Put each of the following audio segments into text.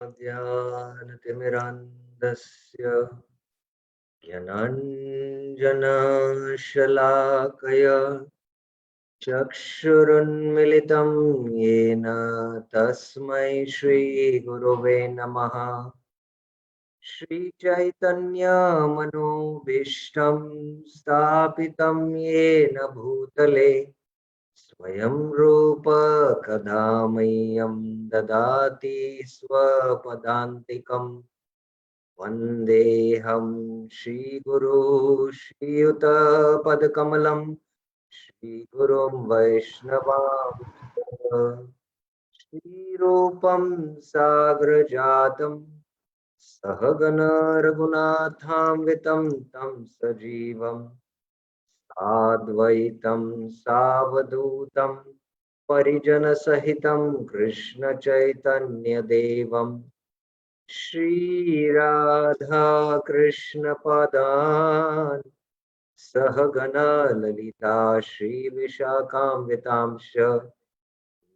ज्ञानतिमिरान्धस्य ज्ञानाञ्जनशलाकया चक्षुरुन्मिलितं येन तस्मै श्रीगुरवे नमः। श्रीचैतन्यमनोभीष्टं स्थापितं येन भूतले स्वयं रूप कदा मह्यं ददाति स्वपदान्तिकम्। वन्देऽहं श्रीगुरो श्रीयुतपदकमलं श्रीगुरुं वैष्णवांश्च श्रीरूपं साग्रजातं सहगण रघुनाथान्वितं तं सजीवं साद्वैतं सावधूतं परिजनसहितं कृष्णचैतन्यदेवं श्रीराधा कृष्णपदान् सहगणा ललिता श्रीविशाखान्वितांश्च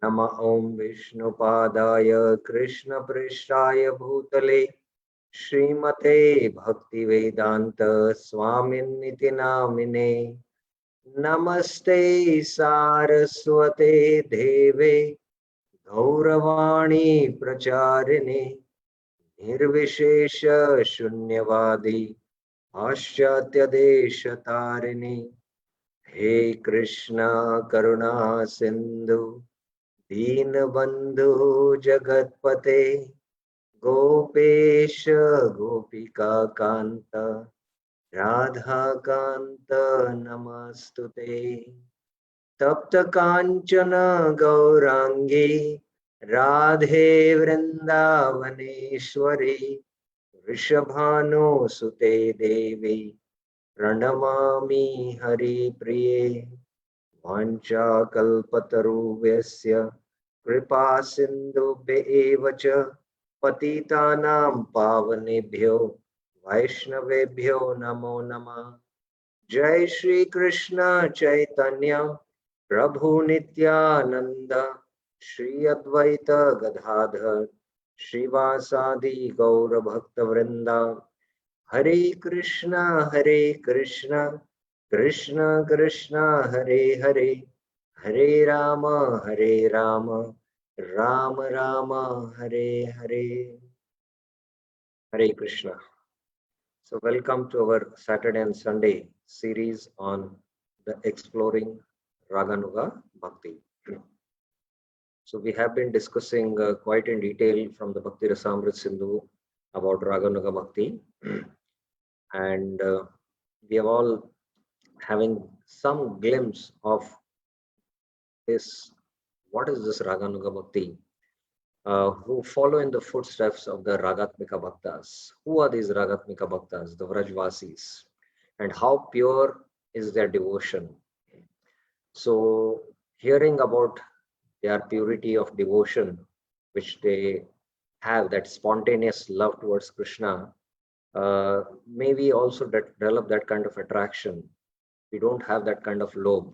नमः ॐ विष्णुपादाय कृष्णप्रेष्ठाय भूतले श्रीमते भक्तिवेदान्त स्वामिन्निति नामिने नमस्ते सारस्वते देवे गौरवाणी प्रचारिणे निर्विशेष शून्यवादी पाश्चात्य देश तारिणी हे कृष्णा करुणा सिंधु दीनबंधु जगतपते गोपेश गोपिका कांत राधा कांत नमस्तुते तप्त कांचन गौरांगी राधे वृंदावनेश्वरी वृषभानुसुते देवी प्रणमामि हरिप्रिये वाञ्छाकल्पतरुभ्यस्य कृपा सिन्धुभ्य एव च पतितानां पावनेभ्यो वैष्णवेभ्यो नमो नमः। जय श्री कृष्ण चैतन्य प्रभु नित्यानंद श्री अद्वैत गदाधर श्रीवासादि गौर भक्त वृंदा हरे कृष्णा कृष्ण कृष्ण हरे हरे हरे राम राम राम हरे हरे। हरे Krishna. So welcome to our Saturday and Sunday series on the exploring Raganuga Bhakti. So we have been discussing quite in detail from the Bhakti Rasamrit Sindhu about Raganuga Bhakti, and we have all having some glimpse of this. What is this Raganuga Bhakti? Who follow in the footsteps of the Ragatmika Bhaktas. Who are these Ragatmika Bhaktas, the Vrajvasis, and how pure is their devotion? So, hearing about their purity of devotion, which they have, that spontaneous love towards Krishna, may we also develop that kind of attraction. We don't have that kind of love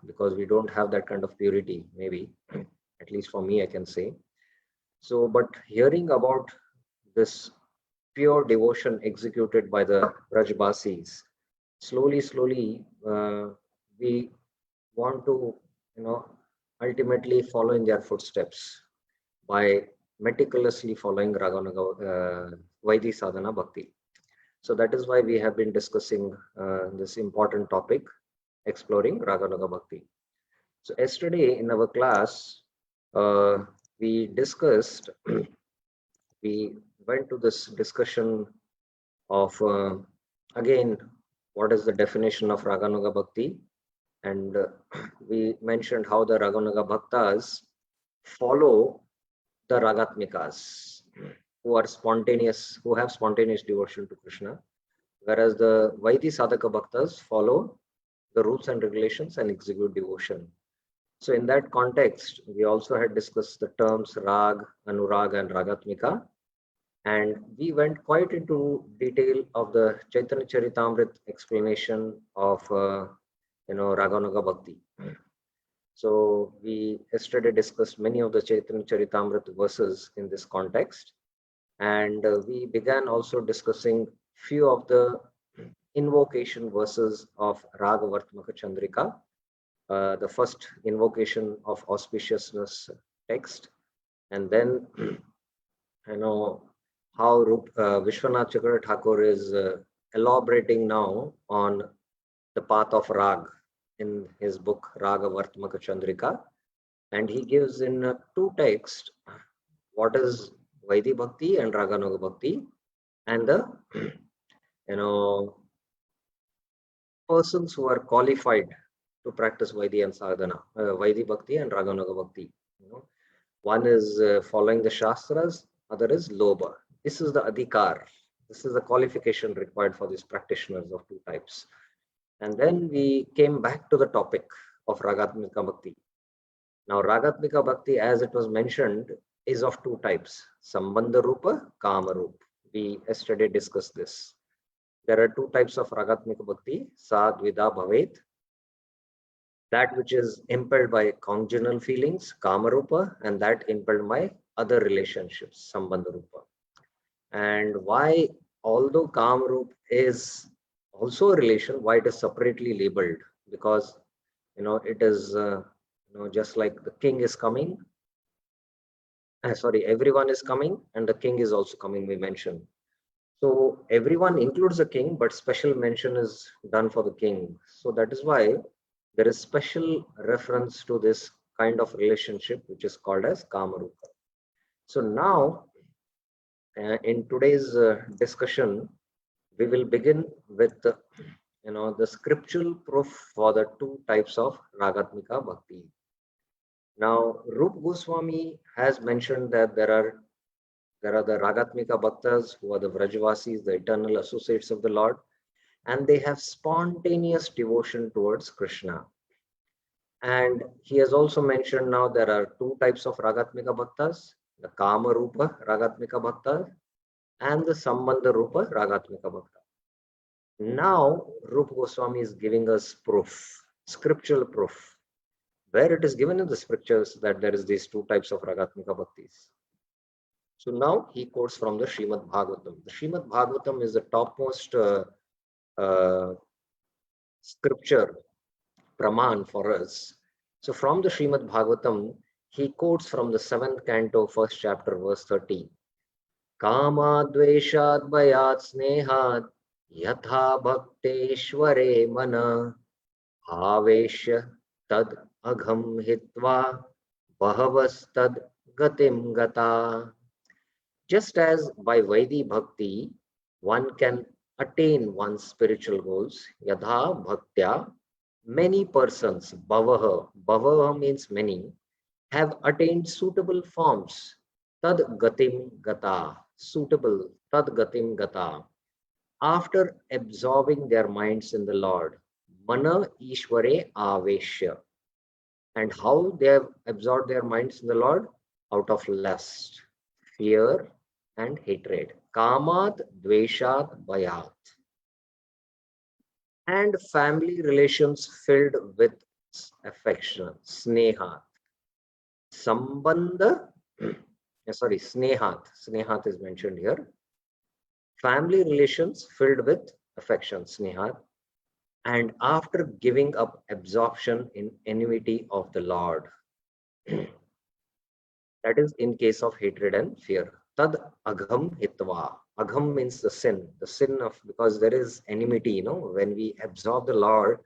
because we don't have that kind of purity, maybe, at least for me, I can say. So, but hearing about this pure devotion executed by the Brajbasis, slowly, we want to, ultimately follow in their footsteps by meticulously following Raganuga Vaidhi Sadhana Bhakti. So that is why we have been discussing this important topic, exploring Raganuga Bhakti. So yesterday in our class, uh, we discussed, we went to this discussion of again, what is the definition of Raganuga Bhakti, and we mentioned how the Raganuga Bhaktas follow the Ragatmikas, who are spontaneous, who have spontaneous devotion to Krishna, whereas the Vaidhi Sadhaka Bhaktas follow the rules and regulations and execute devotion. So in that context, we also had discussed the terms Rag, Anurag, and Ragatmika, and we went quite into detail of the Chaitanya Charitamrit explanation of Raganuga Bhakti. So we yesterday discussed many of the Chaitanya Charitamrita verses in this context. And we began also discussing few of the invocation verses of Ragavartmaka Chandrika, the first invocation of auspiciousness text, and then how Vishwanath Chakra Thakur is elaborating now on the path of Rag in his book Ragavartmaka Chandrika, and he gives in two texts what is Vaidhi Bhakti and Raganuga Bhakti, and the persons who are qualified to practice Vaidhi and Sadhana, Vaidhi Bhakti and Raganuga Bhakti. One is following the Shastras, other is Loba. This is the Adhikar. This is the qualification required for these practitioners of two types. And then we came back to the topic of Ragatmika Bhakti. Now, Ragatmika Bhakti, as it was mentioned, is of two types, Sambandha Rupa, Kama Rupa. We yesterday discussed this. There are two types of Ragatmika Bhakti, Sadvida Bhavet, that which is impelled by conjugal feelings, Kama Rupa, and that impelled by other relationships, Sambandha Rupa. And why, although Kama Rupa is also a relation, why it is separately labeled? Because it is just like the king is coming. Everyone is coming, and the king is also coming. We mentioned. So everyone includes the king, but special mention is done for the king. So that is why there is special reference to this kind of relationship, which is called as Kama Rupa. So now, in today's discussion, we will begin with the scriptural proof for the two types of Ragatmika Bhakti. Now, Rupa Goswami has mentioned that there are the Ragatmika Bhaktas who are the Vrajavasis, the eternal associates of the Lord, and they have spontaneous devotion towards Krishna. And he has also mentioned now there are two types of Ragatmika Bhaktas, the Kama Rupa Ragatmika Bhakta and the Sambandha Rupa Ragatmika Bhakta. Now, Rupa Goswami is giving us proof, scriptural proof, where it is given in the scriptures that there is these two types of Ragatmika Bhaktis. So now he quotes from the Srimad Bhagavatam. The Srimad Bhagavatam is the topmost scripture praman for us. So from the Srimad Bhagavatam, he quotes from the 7th canto, 1st chapter, verse 30. Kama dveshad bhayat snehat yatha bhakteshware mana aveshya tad agham hitva bahavastad gatim gata. Just as by Vaidhi Bhakti, one can attain one's spiritual goals, yadha bhaktya, many persons, bhavaha means many, have attained suitable forms, tad gatim gata, suitable, tad gatim gata, after absorbing their minds in the Lord, mana ishware aveshya. And how they have absorbed their minds in the Lord? Out of lust, fear, and hatred. Kamat, dveshat, bhayat. And family relations filled with affection, snehat. Sambandha, snehat. Snehat is mentioned here. Family relations filled with affection, snehat. And after giving up absorption in enmity of the Lord. That is in case of hatred and fear. Tad agham hitva. Agham means the sin of, because there is enmity, when we absorb the Lord,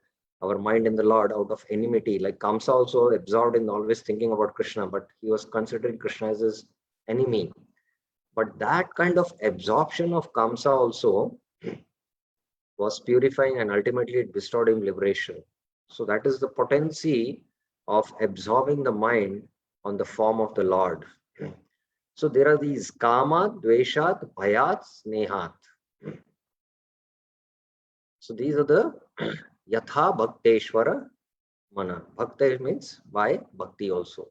our mind in the Lord out of enmity, like Kamsa also absorbed in always thinking about Krishna, but he was considering Krishna as his enemy. But that kind of absorption of Kamsa also was purifying, and ultimately it bestowed him liberation. So that is the potency of absorbing the mind on the form of the Lord. So there are these kama, dveshat, bhayat, snehat. So these are the yatha bhakteshwara mana. Bhakta means by bhakti also.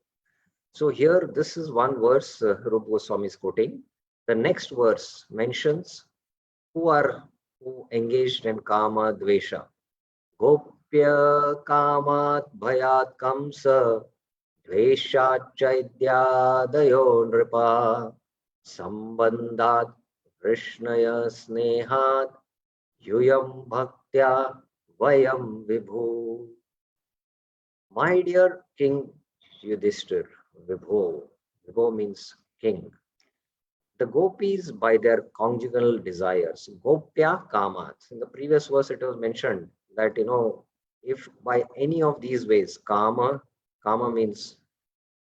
So here, this is one verse Rupa Goswami is quoting. The next verse mentions who engaged in kama, dvesha. Gopya Gopya kamat bhayat kamsa dveshachaidyaadayo nripa sambandhat krishnaya snehat yuyam bhaktya vayam vibhu. My dear King Yudhishthir, Vibho. Vibho means king. The gopis by their conjugal desires, gopya kamat. In the previous verse, it was mentioned that, if by any of these ways, kama means,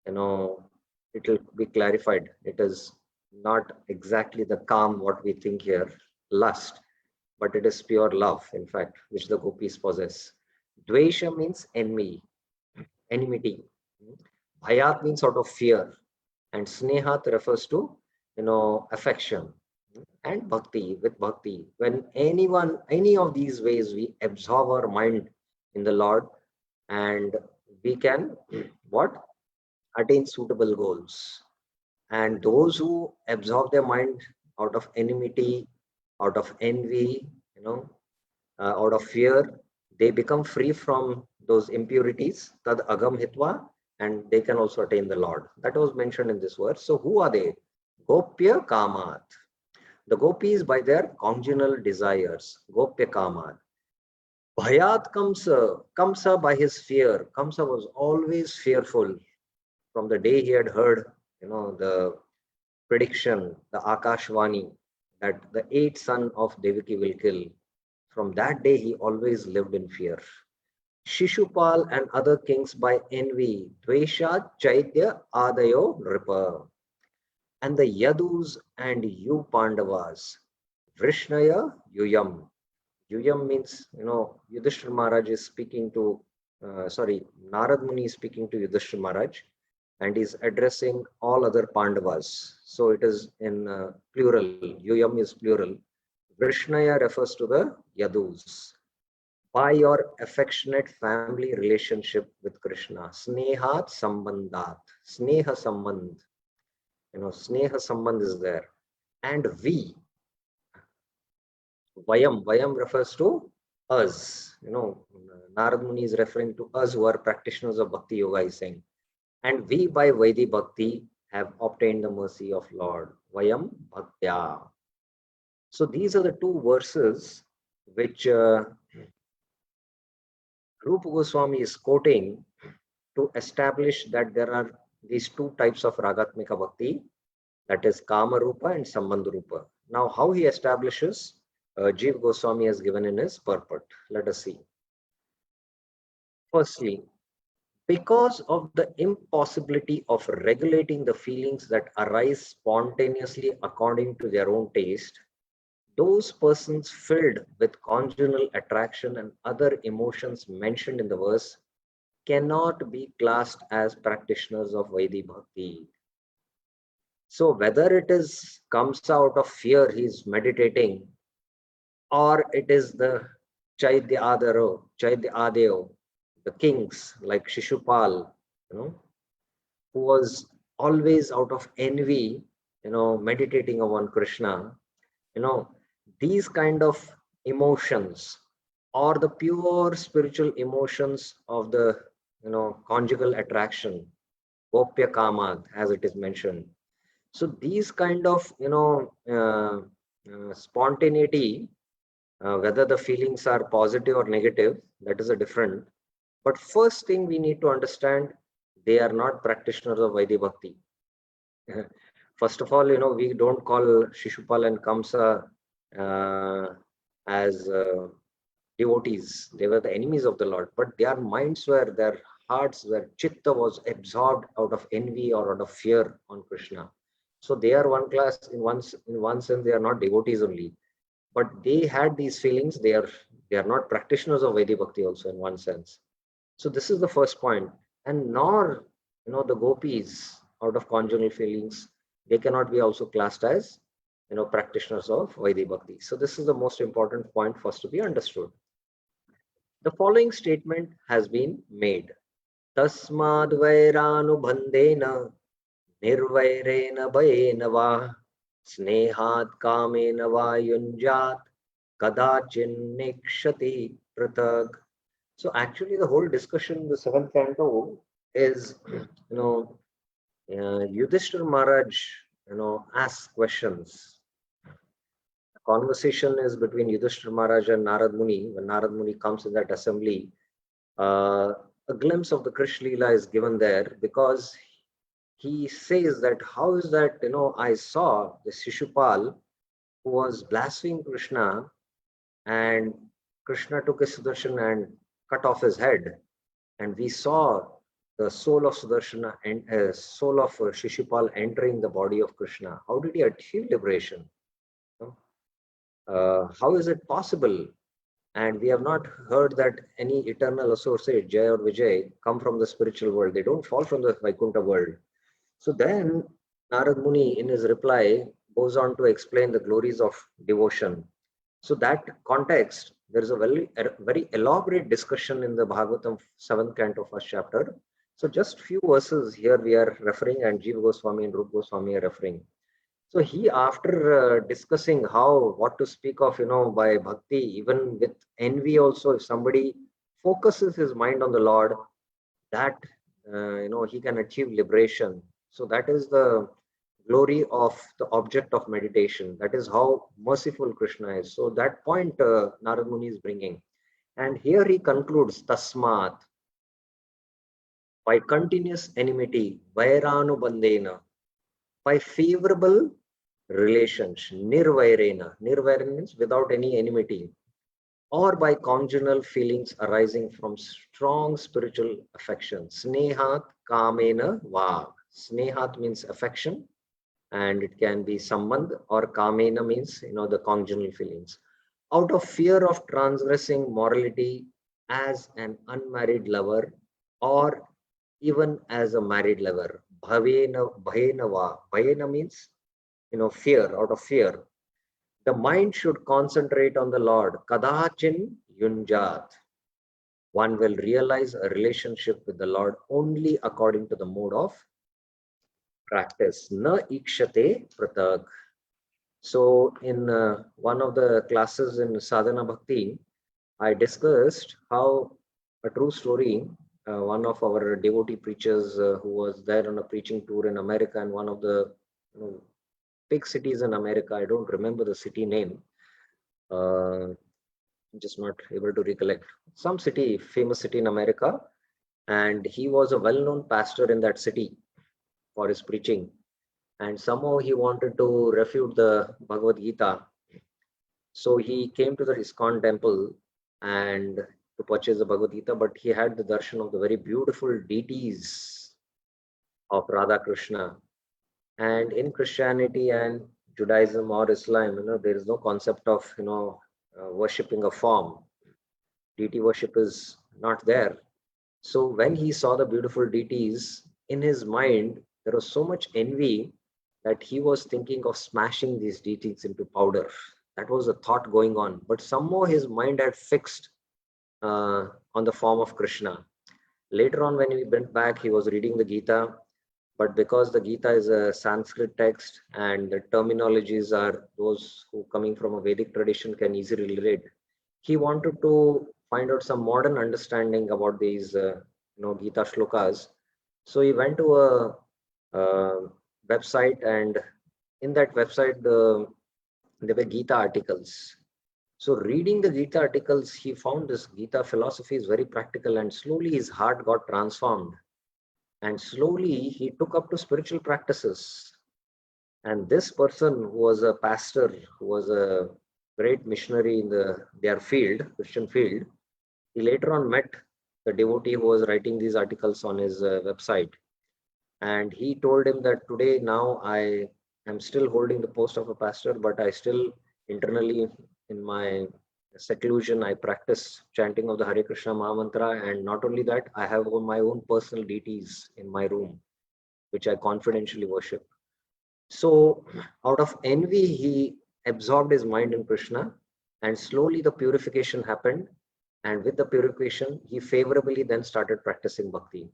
it will be clarified. It is not exactly the calm what we think here, lust, but it is pure love, in fact, which the gopis possess. Dvesha means enmity. Bhayat means sort of fear, and snehat refers to, affection. And bhakti, with bhakti, when any of these ways we absorb our mind in the Lord, and we can what attain suitable goals. And those who absorb their mind out of enmity, out of envy, out of fear, they become free from those impurities, tad agam hitva, and they can also attain the Lord. That was mentioned in this verse. So who are they? Gopya kamat. The gopis by their conjugal desires, Gopya kamat. Bhayat Kamsa by his fear. Kamsa was always fearful from the day he had heard, the prediction, the Akashvani, that the eighth son of Devaki will kill. From that day, he always lived in fear. Shishupal and other kings by envy, Dvesha, Chaitya, Adayo, Nripa. And the Yadus and you Pandavas, Vrishnaya, Yuyam. Yuyam means, Yudhishthira Maharaj is speaking to, Narad Muni is speaking to Yudhishthira Maharaj, and is addressing all other Pandavas. So it is in plural. Yuyam is plural. Vrishnaya refers to the Yadus. By your affectionate family relationship with Krishna, Snehat Sambandhat. Sneha Sambandh. Sneha Sambandh is there. And we, Vayam refers to us. Narad Muni is referring to us who are practitioners of Bhakti Yoga, is saying. And we by Vaidhi Bhakti have obtained the mercy of Lord. Vayam Bhaktya. So these are the two verses which Rupa Goswami is quoting to establish that there are these two types of Ragatmika Bhakti, that is Kama Rupa and Sambandha Rupa. Now, how he establishes, Jeev Goswami has given in his purport. Let us see. Firstly, because of the impossibility of regulating the feelings that arise spontaneously according to their own taste, those persons filled with conjugal attraction and other emotions mentioned in the verse cannot be classed as practitioners of Vaidhi Bhakti. So whether it comes out of fear, he's meditating, or it is the Chaitya Adayo, the kings like Shishupal, who was always out of envy, meditating upon Krishna, these kind of emotions, or the pure spiritual emotions of the, conjugal attraction, Gopya Kama, as it is mentioned. So these kind of, spontaneity, whether the feelings are positive or negative, that is a different. But first thing we need to understand, they are not practitioners of Vaidhi Bhakti. First of all, we don't call Shishupal and Kamsa as devotees. They were the enemies of the Lord, but their minds were, their hearts were, chitta was absorbed out of envy or out of fear on Krishna. So they are one class, in one sense, they are not devotees only, but they had these feelings. They are not practitioners of Vaidhi Bhakti also in one sense. So this is the first point. And nor, the gopis out of conjugal feelings, they cannot be also classed as, practitioners of Vaidhi Bhakti. So this is the most important point first to be understood. The following statement has been made. Tasmad vairānubandhena nirvairena bhayena va snehat kamena va yunjat kadachin nikshati pratag. So actually, the whole discussion in the seventh canto is, Yudhishthira Maharaj, asks questions. The conversation is between Yudhishthira Maharaj and Narad Muni. When Narad Muni comes in that assembly, a glimpse of the Krishna Leela is given there, because he says that how is that, I saw the Shishupal who was blaspheming Krishna, and Krishna took his Sudarshan and cut off his head. And we saw the soul of Sudarshana and soul of Shishupal entering the body of Krishna. How did he achieve liberation? How is it possible? And we have not heard that any eternal associate, Jay or Vijay, come from the spiritual world. They don't fall from the Vaikuntha world. So then Narad Muni, in his reply, goes on to explain the glories of devotion. So that context, there is a very elaborate discussion in the Bhagavatam 7th canto, 1st chapter. So just few verses here we are referring, and Jiva Goswami and Rupa Goswami are referring. So he, after discussing what to speak of, by bhakti, even with envy also, if somebody focuses his mind on the Lord, that, he can achieve liberation. So that is the glory of the object of meditation. That is how merciful Krishna is. So that point Narad Muni is bringing. And here he concludes, Tasmat, by continuous enmity, Vairanu by favorable relations, Nirvairena. Nirvairena means without any enmity, or by conjugal feelings arising from strong spiritual affection. Snehat kamena va. Snehat means affection, and it can be sambandh, or kamena means, the conjugal feelings. Out of fear of transgressing morality as an unmarried lover, or even as a married lover. Bhavena va. Bhavena means, fear, out of fear. The mind should concentrate on the Lord. Kadachin yunjat. One will realize a relationship with the Lord only according to the mode of practice. Na ikshate pratag. So in one of the classes in Sadhana Bhakti, I discussed how a true story, one of our devotee preachers who was there on a preaching tour in America, and one of the big cities in America, I don't remember the city name, I'm just not able to recollect, some city, famous city in America, and he was a well-known pastor in that city for his preaching. And somehow he wanted to refute the Bhagavad Gita. So he came to the ISKCON temple and to purchase the Bhagavad Gita, but he had the darshan of the very beautiful deities of Radha Krishna. And in Christianity and Judaism or Islam, there is no concept of, worshipping a form. Deity worship is not there. So when he saw the beautiful deities, in his mind, there was so much envy that he was thinking of smashing these deities into powder. That was a thought going on. But somehow his mind had fixed on the form of Krishna. Later on, when he went back, he was reading the Gita. But because the Gita is a Sanskrit text and the terminologies are those who coming from a Vedic tradition can easily relate, he wanted to find out some modern understanding about these, Gita shlokas. So he went to a website, and in that website, there were Gita articles. So reading the Gita articles, he found this Gita philosophy is very practical, and slowly his heart got transformed. And slowly he took up to spiritual practices. And this person who was a pastor, who was a great missionary in their field, Christian field, he later on met the devotee who was writing these articles on his website. And he told him that today now I am still holding the post of a pastor, but I still internally in my seclusion, I practice chanting of the Hare Krishna Mahamantra. And not only that, I have my own personal deities in my room, which I confidentially worship. So out of envy, he absorbed his mind in Krishna, and slowly the purification happened. And with the purification, he favorably then started practicing bhakti.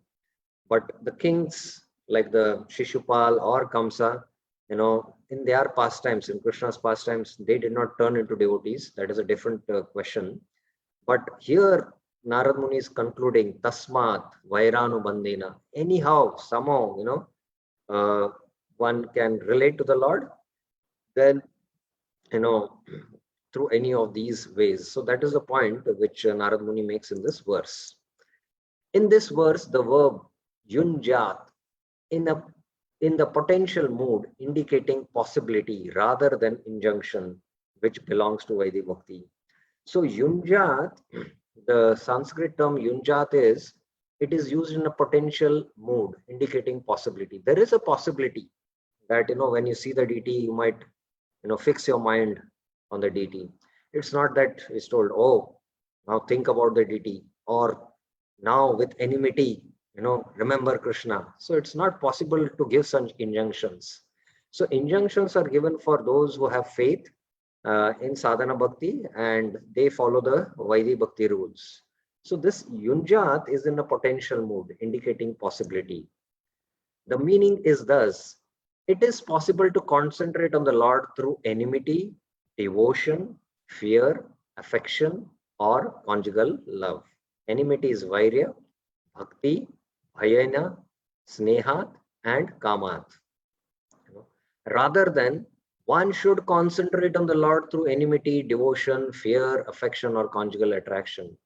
But the kings like the Shishupal or Kamsa, in their pastimes, in Krishna's pastimes, they did not turn into devotees. That is a different question. But here, Narad Muni is concluding Tasmat Vairanu Bandena. Anyhow, somehow, one can relate to the Lord, then, through any of these ways. So that is the point which Narad Muni makes in this verse. In this verse, the verb yunjat in a in the potential mood indicating possibility rather than injunction, which belongs to Vaidhi Bhakti. So yunjat, the Sanskrit term yunjat it is used in a potential mood indicating possibility. There is a possibility that when you see the deity, you might fix your mind on the deity. It's not that it's told, oh, now think about the deity, or now with enmity, remember Krishna. So it's not possible to give such injunctions. So injunctions are given for those who have faith in sadhana bhakti and they follow the Vaidhi Bhakti rules. So this yunjat is in a potential mood indicating possibility. The meaning is thus, it is possible to concentrate on the Lord through enmity, devotion, fear, affection, or conjugal love. Enmity is vairya, bhakti, bhayena, snehat, and kamat. Rather than one should concentrate on the Lord through enmity, devotion, fear, affection, or conjugal attraction.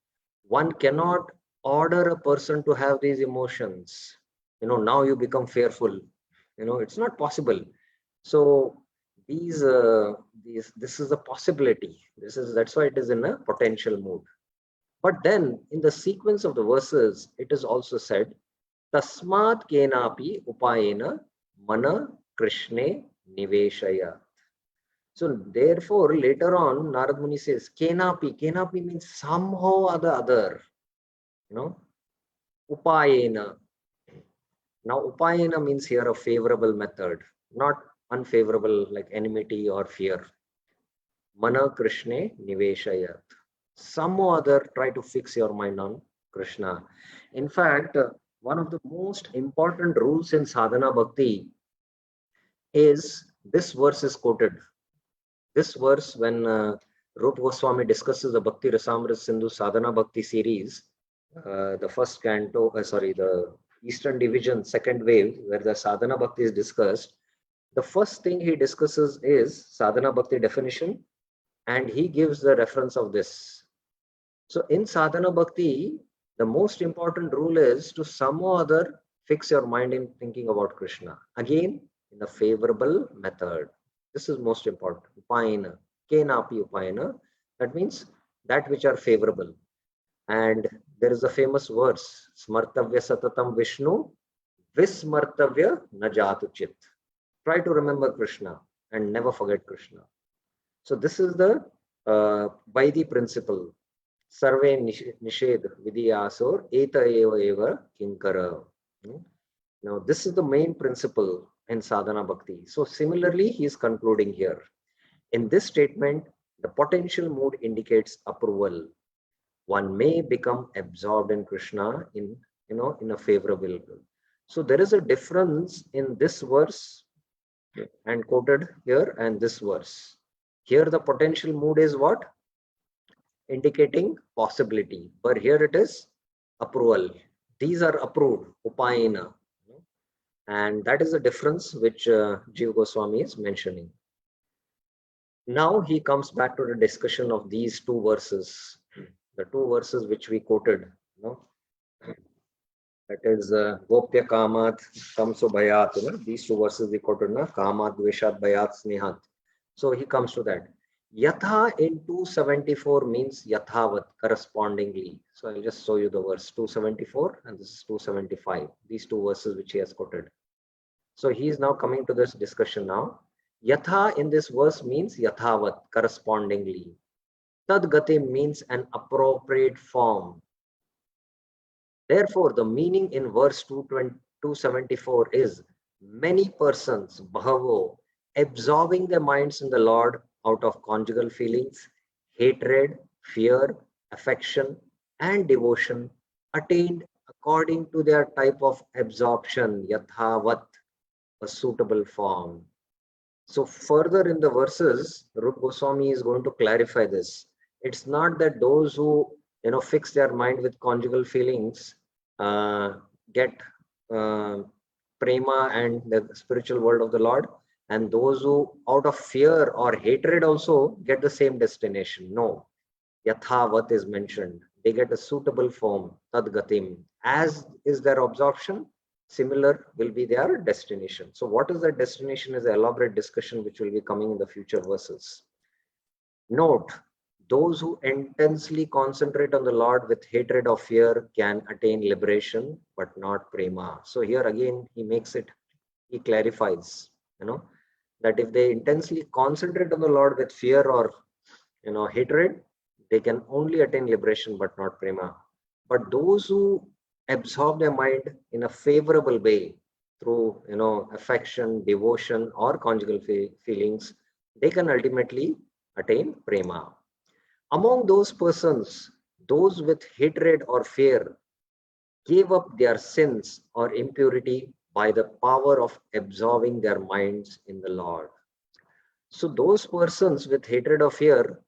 One cannot order a person to have these emotions. Now you become fearful. It's not possible. So this is a possibility. That's why it is in a potential mood. But then in the sequence of the verses, it is also said, Tasmat kenapi upayena mana krishne niveshaya. So therefore, later on, Narad Muni says, kenapi. Kenapi means somehow or the other. Upayena. Now, upayena means here a favorable method, not unfavorable like enmity or fear. Mana Krishne niveshayat. Some or other try to fix your mind on Krishna. In fact, one of the most important rules in sadhana bhakti is this verse is quoted. This verse, when Rupa Goswami discusses the Bhakti Rasamrita Sindhu Sadhana Bhakti series, the first canto, the Eastern Division, second wave, where the Sadhana Bhakti is discussed, the first thing he discusses is Sadhana Bhakti definition, and he gives the reference of this. So in Sadhana Bhakti, the most important rule is to some or other fix your mind in thinking about Krishna. Again, in a favorable method. This is most important. Upayana. Kenapi upayana. That means that which are favorable. And there is a famous verse, Smartavya Satatam Vishnu, Vismartavya Najatu Chit. Try to remember Krishna and never forget Krishna. So this is the Vaidhi principle. Sarve Nished Vidiyasor Eta Eva Eva Kinkara. Now this is the main principle in sadhana bhakti. So similarly, he is concluding here. In this statement, the potential mood indicates approval. One may become absorbed in Krishna in a favorable way. So there is a difference in this verse and quoted here and this verse. Here the potential mood is what? Indicating possibility. But here it is approval. These are approved, upayana. And that is the difference which Jiva Goswami is mentioning. Now he comes back to the discussion of these two verses. The two verses which we quoted, that is Gopya Kamat Kamso Bhayat. These two verses we quoted, Kamat Dveshat Bhayat Snehat. So he comes to that. Yatha in 274 means Yathavat correspondingly. So I'll just show you the verse 274 and this is 275. These two verses which he has quoted. So he is now coming to this discussion now. Yatha in this verse means Yathavat correspondingly. Tadgati means an appropriate form. Therefore, the meaning in verse 274 is many persons, bhavo, absorbing their minds in the Lord out of conjugal feelings, hatred, fear, affection, and devotion, attained according to their type of absorption, yathavat, a suitable form. So further in the verses, Rupa Goswami is going to clarify this. It's not that those who fix their mind with conjugal feelings, get prema and the spiritual world of the Lord, and those who out of fear or hatred also get the same destination. No, yathavat is mentioned. They get a suitable form, tadgatim. As is their absorption, similar will be their destination. So what is that destination is an elaborate discussion which will be coming in the future verses. Note, those who intensely concentrate on the Lord with hatred or fear can attain liberation, but not prema. So here again, he clarifies, that if they intensely concentrate on the Lord with fear or, hatred, they can only attain liberation, but not prema. But those who absorb their mind in a favorable way through, affection, devotion, or conjugal feelings, they can ultimately attain prema. Among those persons, those with hatred or fear gave up their sins or impurity by the power of absorbing their minds in the Lord. So those persons with hatred or fear,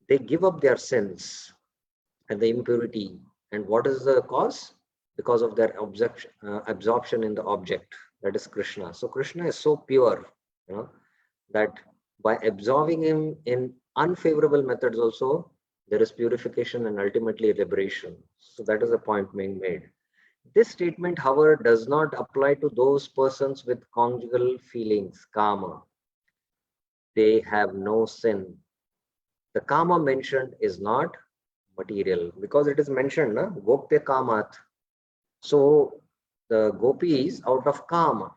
they give up their sins and the impurity. And what is the cause? Because of their absorption in the object, that is Krishna. So Krishna is so pure, that by absorbing him in unfavorable methods also, there is purification and ultimately liberation. So that is the point being made. This statement, however, does not apply to those persons with conjugal feelings, kama. They have no sin. The kama mentioned is not material because it is mentioned, gopte kamat. So the gopis out of kama,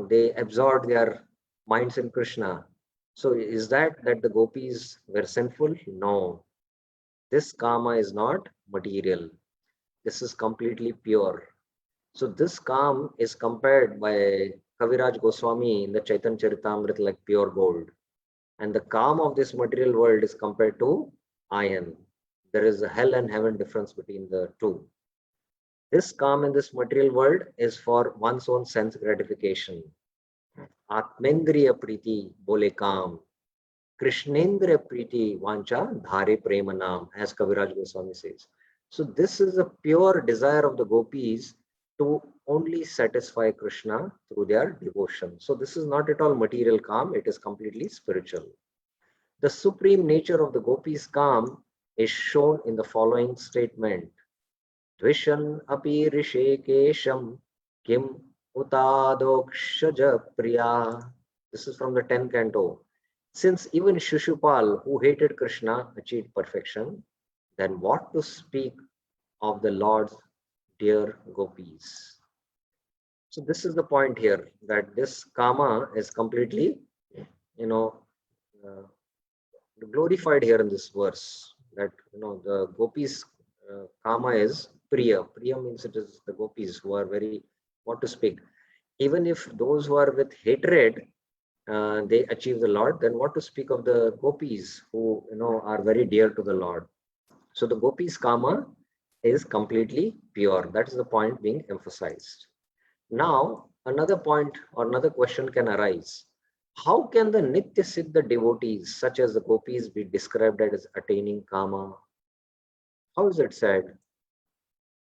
they absorbed their minds in Krishna. So is that the gopis were sinful? No. This kama is not material. This is completely pure. So this calm is compared by Kaviraj Goswami in the Chaitanya Charitamrita like pure gold. And the calm of this material world is compared to iron. There is a hell and heaven difference between the two. This calm in this material world is for one's own sense gratification. Atmendriya priti bole kam. Krishnendra priti vancha dhare premanam, as Kaviraj Goswami says. So this is a pure desire of the gopis to only satisfy Krishna through their devotion. So this is not at all material calm, it is completely spiritual. The supreme nature of the gopis' calm is shown in the following statement. Dvishan api rishekesham kim utadokshaja priya. This is from the 10th canto. Since even Shishupal, who hated Krishna, achieved perfection, then what to speak of the Lord's dear gopis? So this is the point here, that this kama is completely, glorified here in this verse. That the gopis kama is priya. Priya means it is the gopis who are very, what to speak. Even if those who are with hatred, they achieve the Lord, then what to speak of the gopis who are very dear to the Lord. So the gopis kama is completely pure. That is the point being emphasized. Now another point or another question can arise. How can the Nitya Siddha devotees such as the gopis be described as attaining kama? How is it said?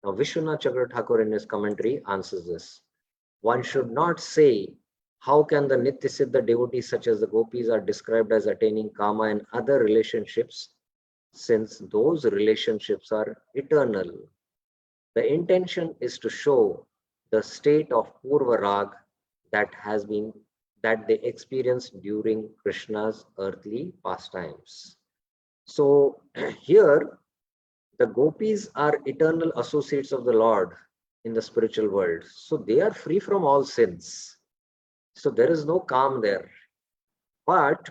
Now Vishwanath Chakra Thakur in his commentary answers this. One should not say, how can the Nitya Siddha devotees such as the gopis are described as attaining kama and other relationships, since those relationships are eternal. The intention is to show the state of Purva Rag that they experienced during Krishna's earthly pastimes. So here the gopis are eternal associates of the Lord in the spiritual world. So they are free from all sins. So there is no calm there. But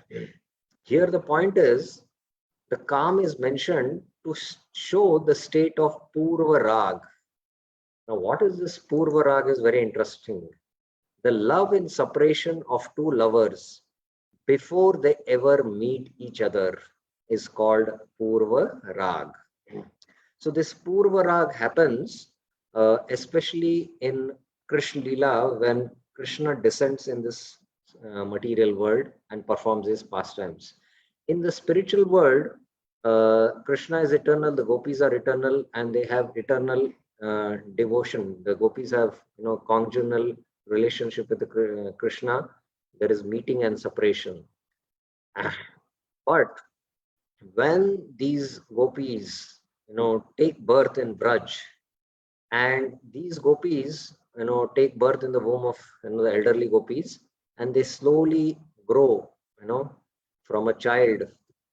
here the point is, the calm is mentioned to show the state of Purva Rag. Now what is this Purva Rag is very interesting. The love in separation of two lovers before they ever meet each other is called Purva Rag. So this Purva Rag happens especially in Krishna Lila when Krishna descends in this material world and performs his pastimes. In the spiritual world, Krishna is eternal, the gopis are eternal, and they have eternal devotion. The gopis have, conjugal relationship with the Krishna. There is meeting and separation. But when these gopis, take birth in Braj, and these gopis, take birth in the womb of, the elderly gopis, and they slowly grow, from a child,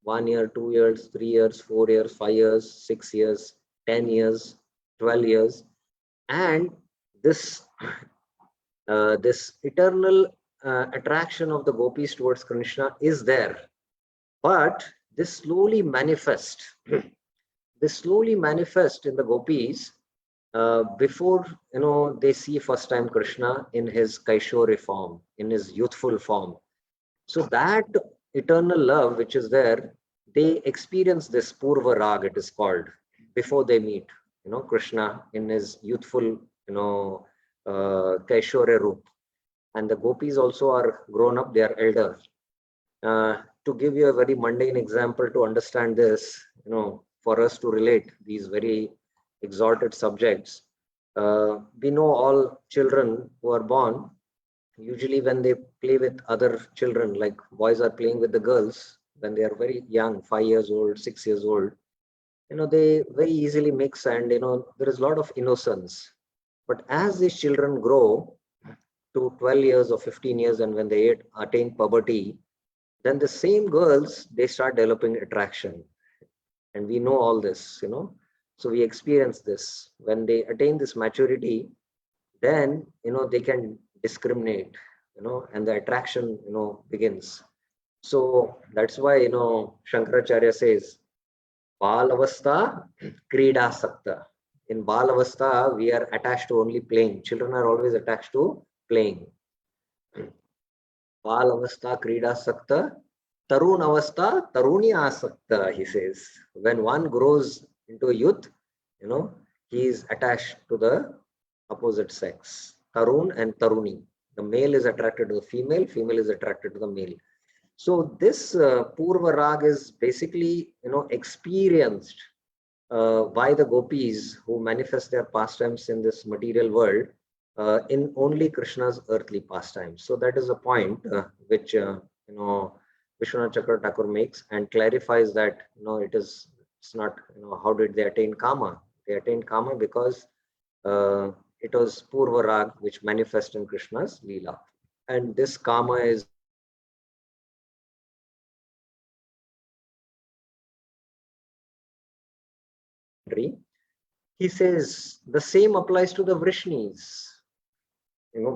1 year, 2 years, 3 years, 4 years, 5 years, 6 years, 10 years, 12 years, and this this eternal attraction of the gopis towards Krishna is there, but this slowly manifest. This slowly manifest in the gopis before they see first time Krishna in his Kaishore form, in his youthful form. So that eternal love which is there, they experience this Purva Rag, it is called, before they meet, Krishna in his youthful, Kaishore Roop. And the gopis also are grown up, they are elder. To give you a very mundane example to understand this, for us to relate these very exalted subjects, we know all children who are born, usually when they play with other children, like boys are playing with the girls when they are very young, 5 years old, 6 years old, they very easily mix, and there is a lot of innocence. But as these children grow to 12 years or 15 years, and when they attain puberty, then the same girls, they start developing attraction. And we know all this, so we experience this. When they attain this maturity, then they can discriminate, and the attraction begins. So that's why Shankaracharya says Balavastha Krida Sakta. In Balavastha, we are attached to only playing. Children are always attached to playing. Balavastha Krida Sakta, Tarun Avastha Taruni Asakta, he says. When one grows into youth, he is attached to the opposite sex. Tarun and Taruni. The male is attracted to the female, female is attracted to the male. So this Purva Rag is basically, experienced by the gopis who manifest their pastimes in this material world in only Krishna's earthly pastimes. So that is a point which, Vishwanath Chakra Thakur makes and clarifies that, it's not, how did they attain Kama? They attained Kama because it was Purva Rag which manifests in Krishna's Leela. And this Kama is he says the same applies to the Vrishnis,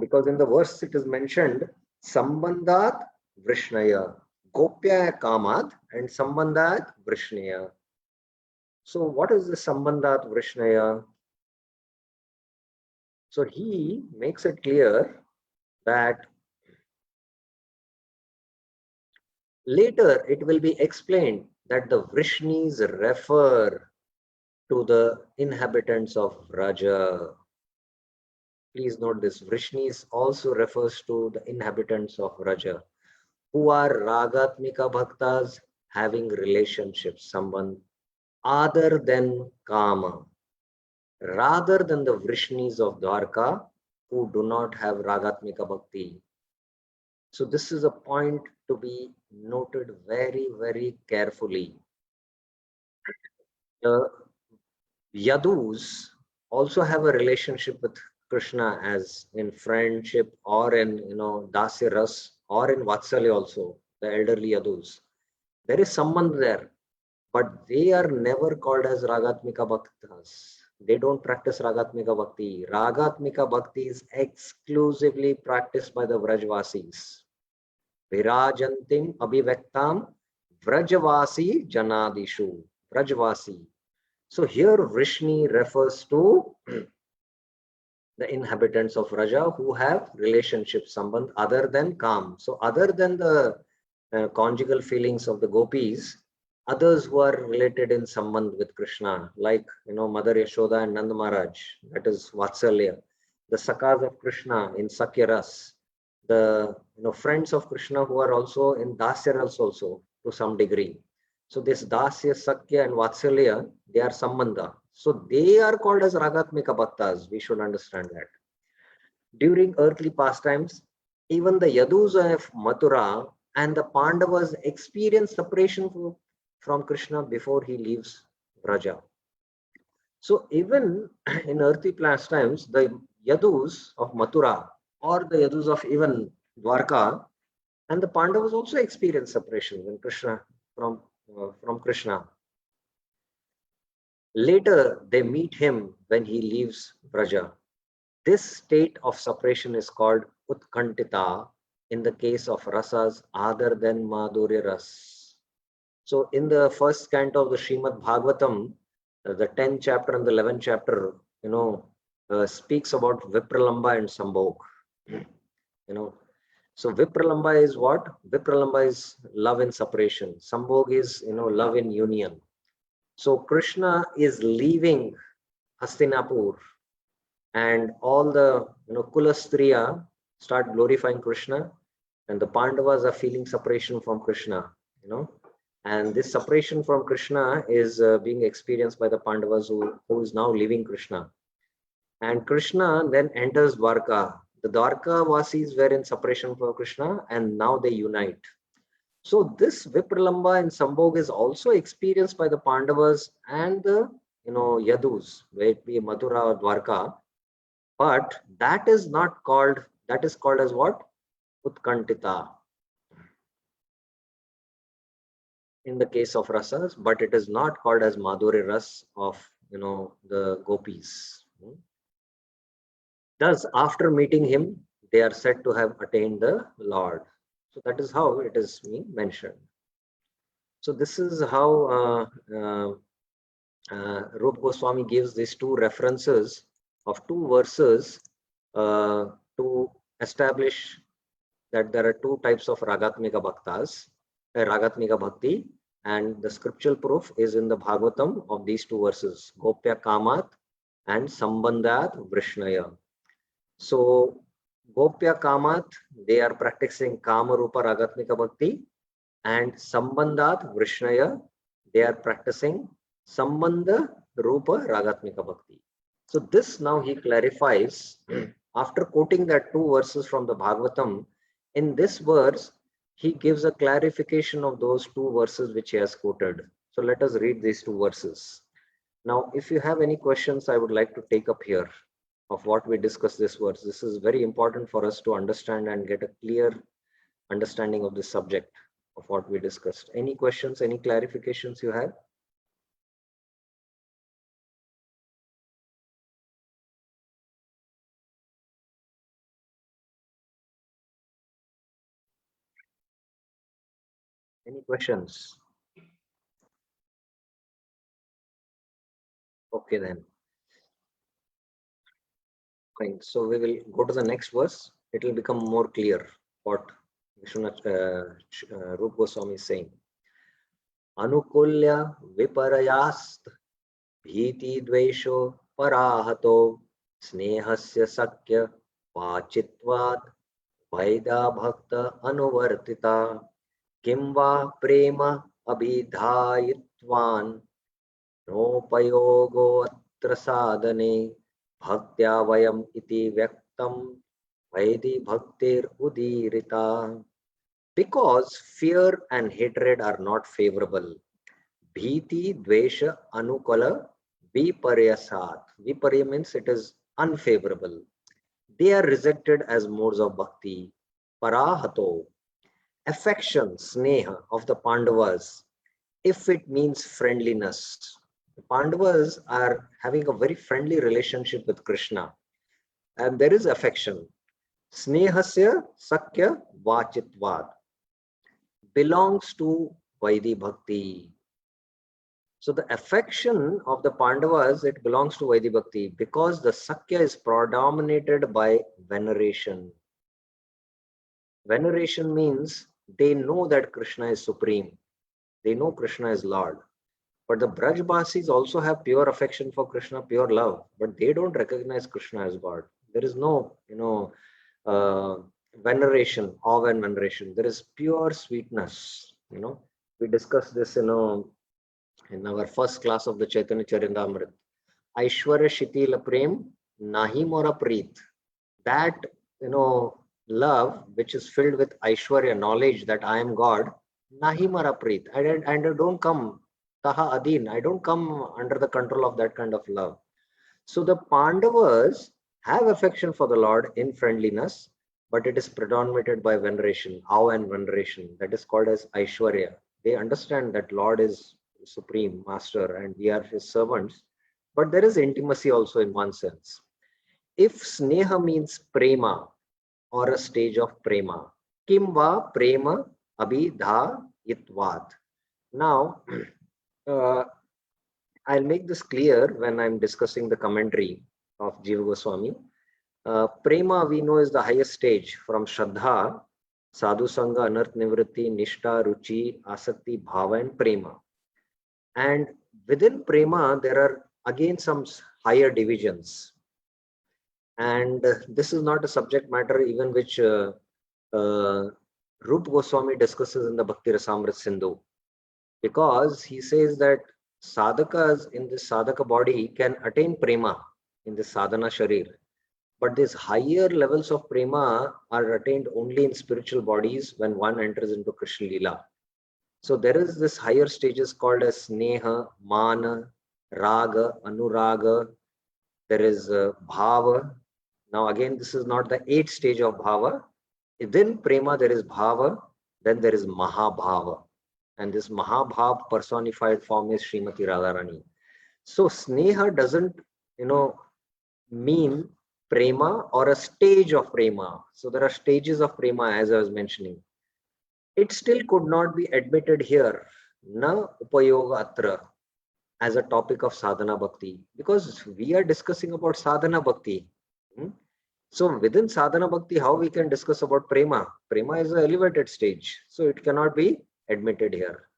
because in the verse it is mentioned Sambandhat Vrishnaya, Gopya Kamad and Sambandhat Vrishnaya. So what is the Sambandhat Vrishnaya? So he makes it clear that later it will be explained that the Vrishnis refer to the inhabitants of Raja. Please note this, Vrishnis also refers to the inhabitants of Raja, who are Ragatmika Bhaktas having relationships, sambandh, other than Kama, rather than the Vrishnis of Dwarka, who do not have Ragatmika Bhakti. So this is a point to be noted very, very carefully. The Yadus also have a relationship with Krishna as in friendship or in Dasya Ras or in Vatsalya also, the elderly Yadus. There is someone there, but they are never called as Ragatmika Bhaktas. They don't practice Ragatmika Bhakti. Ragatmika Bhakti is exclusively practiced by the Vrajvasis. Virajantim Abhivektam Vrajvasi Janadishu. Vrajvasi. So here Vrishni refers to the inhabitants of Raja who have relationship sambandh other than Kam. So other than the conjugal feelings of the gopis, others who are related in sambandh with Krishna, like Mother Yashoda and Nand Maharaj, that is Vatsalya, the Sakas of Krishna in Sakya Ras, the friends of Krishna who are also in Dasya Ras also to some degree. So this Dasya, Sakya and Vatsalya, they are Sambandha. So they are called as Ragatmika Bhaktas. We should understand that. During earthly pastimes, even the Yadus of Mathura and the Pandavas experience separation from Krishna before he leaves Vraja. So even in earthly pastimes, the Yadus of Mathura or the Yadus of even Dwarka and the Pandavas also experience separation when Krishna from Krishna. Later, they meet him when he leaves Vraja. This state of separation is called Utkantita in the case of rasas other than Madhurya Ras. So in the first canto of the Srimad Bhagavatam, the 10th chapter and the 11th chapter, speaks about Vipralamba and Sambhog. So Vipralamba is what? Vipralamba is love in separation. Sambhog is, love in union. So Krishna is leaving Hastinapur and all the, Kulastriya start glorifying Krishna and the Pandavas are feeling separation from Krishna, and this separation from Krishna is being experienced by the Pandavas who is now leaving Krishna. And Krishna then enters Dwarka. The Dwarka Vasis were in separation from Krishna and now they unite. So this Vipralamba and Sambhog is also experienced by the Pandavas and the Yadus, whether it be Mathura or Dwarka, but that is called as what? Utkantita in the case of rasas, but it is not called as Madhurya Ras of the gopis. Thus, after meeting him, they are said to have attained the Lord. So that is how it is being mentioned. So this is how Rupa Goswami gives these two references of two verses to establish that there are two types of Ragatmika Bhaktas, Ragatmika Bhakti, and the scriptural proof is in the Bhagavatam of these two verses, Gopya Kamat and Sambandhat Vrishnaya. So Gopya Kamat, they are practicing Kama Rupa Ragatmika Bhakti, and Sambandhat Vrishnaya, they are practicing Sambandha Rupa Ragatmika Bhakti. So this now he clarifies after quoting that two verses from the Bhagavatam. In this verse, he gives a clarification of those two verses which he has quoted. So let us read these two verses. Now, if you have any questions, I would like to take up here of what we discussed this verse. This is very important for us to understand and get a clear understanding of this subject of what we discussed. Any questions, any clarifications you have? Any questions? Okay then. Fine. So we will go to the next verse. It will become more clear what Rupa Goswami is saying. Anukulya viparayast bhiti dvesho parahato snehasya sakya vachitvat vaida bhakta anuvartita kimva prema abhidhayitvan nopayogo atra sadane bhaktya vayam iti vyaktam vaidi bhaktir udirita. Because fear and hatred are not favorable. Bhiti, dvesha, anukala, viparyasat. Viparya means it is unfavorable. They are rejected as modes of bhakti. Parahato, affection, sneha of the Pandavas, if it means friendliness. The Pandavas are having a very friendly relationship with Krishna, and there is affection. Snehasya sakya vachitvad belongs to Vaidhi Bhakti. So the affection of the Pandavas, it belongs to Vaidhi Bhakti because the Sakya is predominated by veneration. Veneration means they know that Krishna is supreme. They know Krishna is Lord. But the Brajbasis also have pure affection for Krishna, pure love, but they don't recognize Krishna as God. There is no, veneration, awe and veneration. There is pure sweetness, We discussed this, in our first class of the Chaitanya Charinamrita. Aishwarya Shitila Prem Nahi Mora Preet. That, love which is filled with Aishwarya, knowledge that I am God, Nahi Mara Preet. And I don't come Taha Adin. I don't come under the control of that kind of love. So the Pandavas have affection for the Lord in friendliness, but it is predominated by veneration, awe and veneration. That is called as Aishwarya. They understand that Lord is supreme master and we are his servants, but there is intimacy also in one sense. If Sneha means prema or a stage of prema, kimva prema abhidha itvat. Now, I'll make this clear when I'm discussing the commentary of Jiva Goswami. Prema, we know, is the highest stage from Shraddha, Sadhu Sangha, Anarth Nivritti, Nishta, Ruchi, Asakti, Bhava, and Prema. And within Prema, there are again some higher divisions. And this is not a subject matter even which Rup Goswami discusses in the Bhakti Rasamrita Sindhu. Because he says that sadhakas in this sadhaka body can attain prema in the sadhana sharir. But these higher levels of prema are attained only in spiritual bodies when one enters into Krishna Leela. So there is this higher stages called as Sneha, Mana, Raga, Anuraga. There is Bhava. Now again, this is not the 8th stage of Bhava. Within prema, there is Bhava. Then there is Mahabhava. And this Mahabhav personified form is Srimati Radharani. So Sneha doesn't, mean prema or a stage of prema. So there are stages of prema, as I was mentioning. It still could not be admitted here, na upayoga atra, as a topic of sadhana bhakti, because we are discussing about sadhana bhakti. So within sadhana bhakti, how we can discuss about prema? Prema is an elevated stage, so it cannot be admitted here.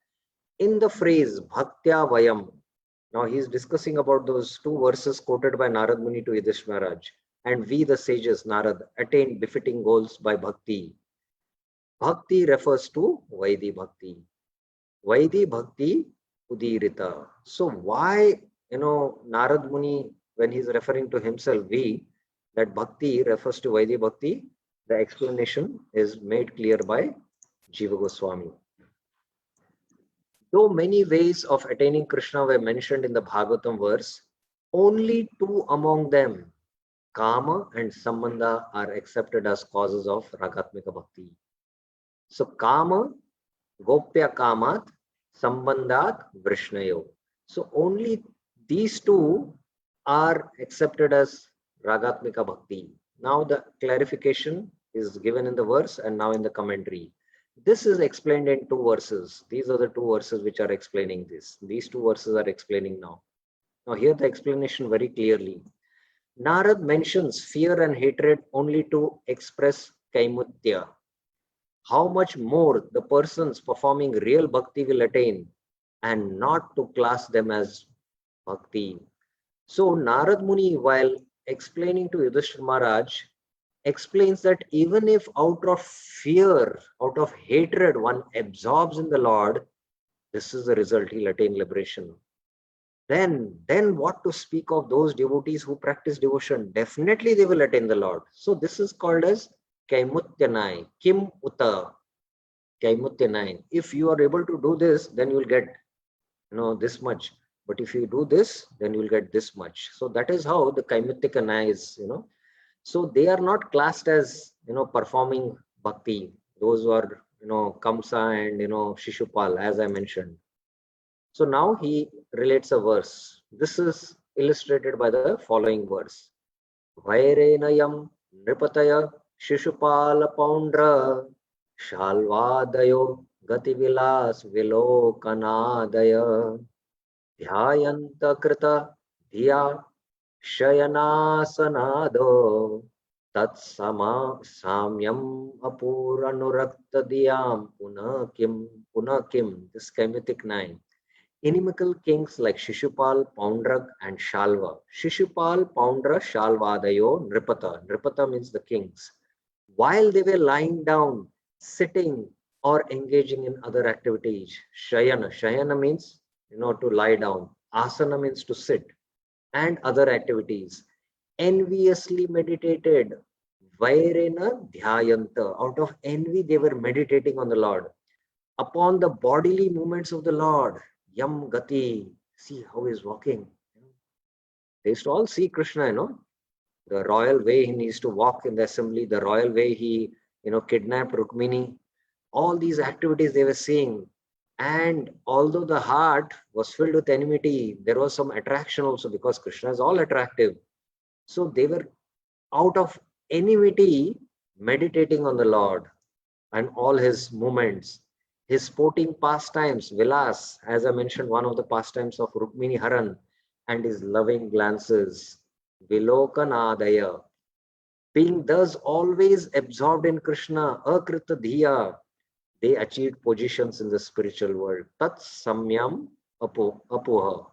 In the phrase Bhaktya Vayam, now he is discussing about those 2 verses quoted by Narad Muni to Yudhishthira Maharaj. And we, the sages, Narad, attain befitting goals by bhakti. Bhakti refers to Vaidhi Bhakti. Vaidhi Bhakti Udirita. So why, Narad Muni, when he is referring to himself, we, that Bhakti refers to Vaidhi Bhakti, the explanation is made clear by Jiva Goswami. Though many ways of attaining Krishna were mentioned in the Bhagavatam verse, only 2 among them, Kama and Sambandha, are accepted as causes of Ragatmika Bhakti. So Kama, Gopya Kamat, Sambandhat, Vrishnayo. So only these 2 are accepted as Ragatmika Bhakti. Now the clarification is given in the verse and now in the commentary. This is explained in 2 verses. These are the 2 verses which are explaining this. These 2 verses are explaining now. Now here the explanation very clearly. Narad mentions fear and hatred only to express kaimutya. How much more the persons performing real bhakti will attain, and not to class them as bhakti. So Narad Muni, while explaining to Yudhishthira Maharaj, explains that even if out of fear, out of hatred, one absorbs in the Lord, this is the result, he'll attain liberation. Then what to speak of those devotees who practice devotion? Definitely they will attain the Lord. So this is called as Kaimutyanai, Kim Uta, Kaimutyanai. If you are able to do this, then you will get, this much. But if you do this, then you will get this much. So that is how the Kaimutyanai is, So they are not classed as, performing bhakti. Those who are, Kamsa and, Shishupal, as I mentioned. So now he relates a verse. This is illustrated by the following verse. Vairenayam nripataya Shishupala Poundra Shalvadayo Gativilas Vilokanadaya Dhyayanta Krita Dhya Shayanasanado Tatsama Samyam Apuranurakt Diyam Punakim. This Kemetic 9. Inimical kings like Shishupal, Poundrag, and Shalva. Shishupal, Poundra, Shalvadayo, Nripata. Nripata means the kings. While they were lying down, sitting, or engaging in other activities. Shayana. Shayana means, to lie down. Asana means to sit, and other activities. Enviously meditated. Vairena dhyayanta. Out of envy, they were meditating on the Lord. Upon the bodily movements of the Lord. Yam gati. See how he's walking. They used to all see Krishna, the royal way he needs to walk in the assembly, the royal way he, kidnapped Rukmini. All these activities they were seeing. And although the heart was filled with enmity, there was some attraction also because Krishna is all attractive. So they were out of enmity meditating on the Lord and all his movements, his sporting pastimes, Vilas, as I mentioned, one of the pastimes of Rukmini Haran, and his loving glances, Vilokanadaya, being thus always absorbed in Krishna, Akrita Dhiya, they achieved positions in the spiritual world. Tat Samyam Apoha.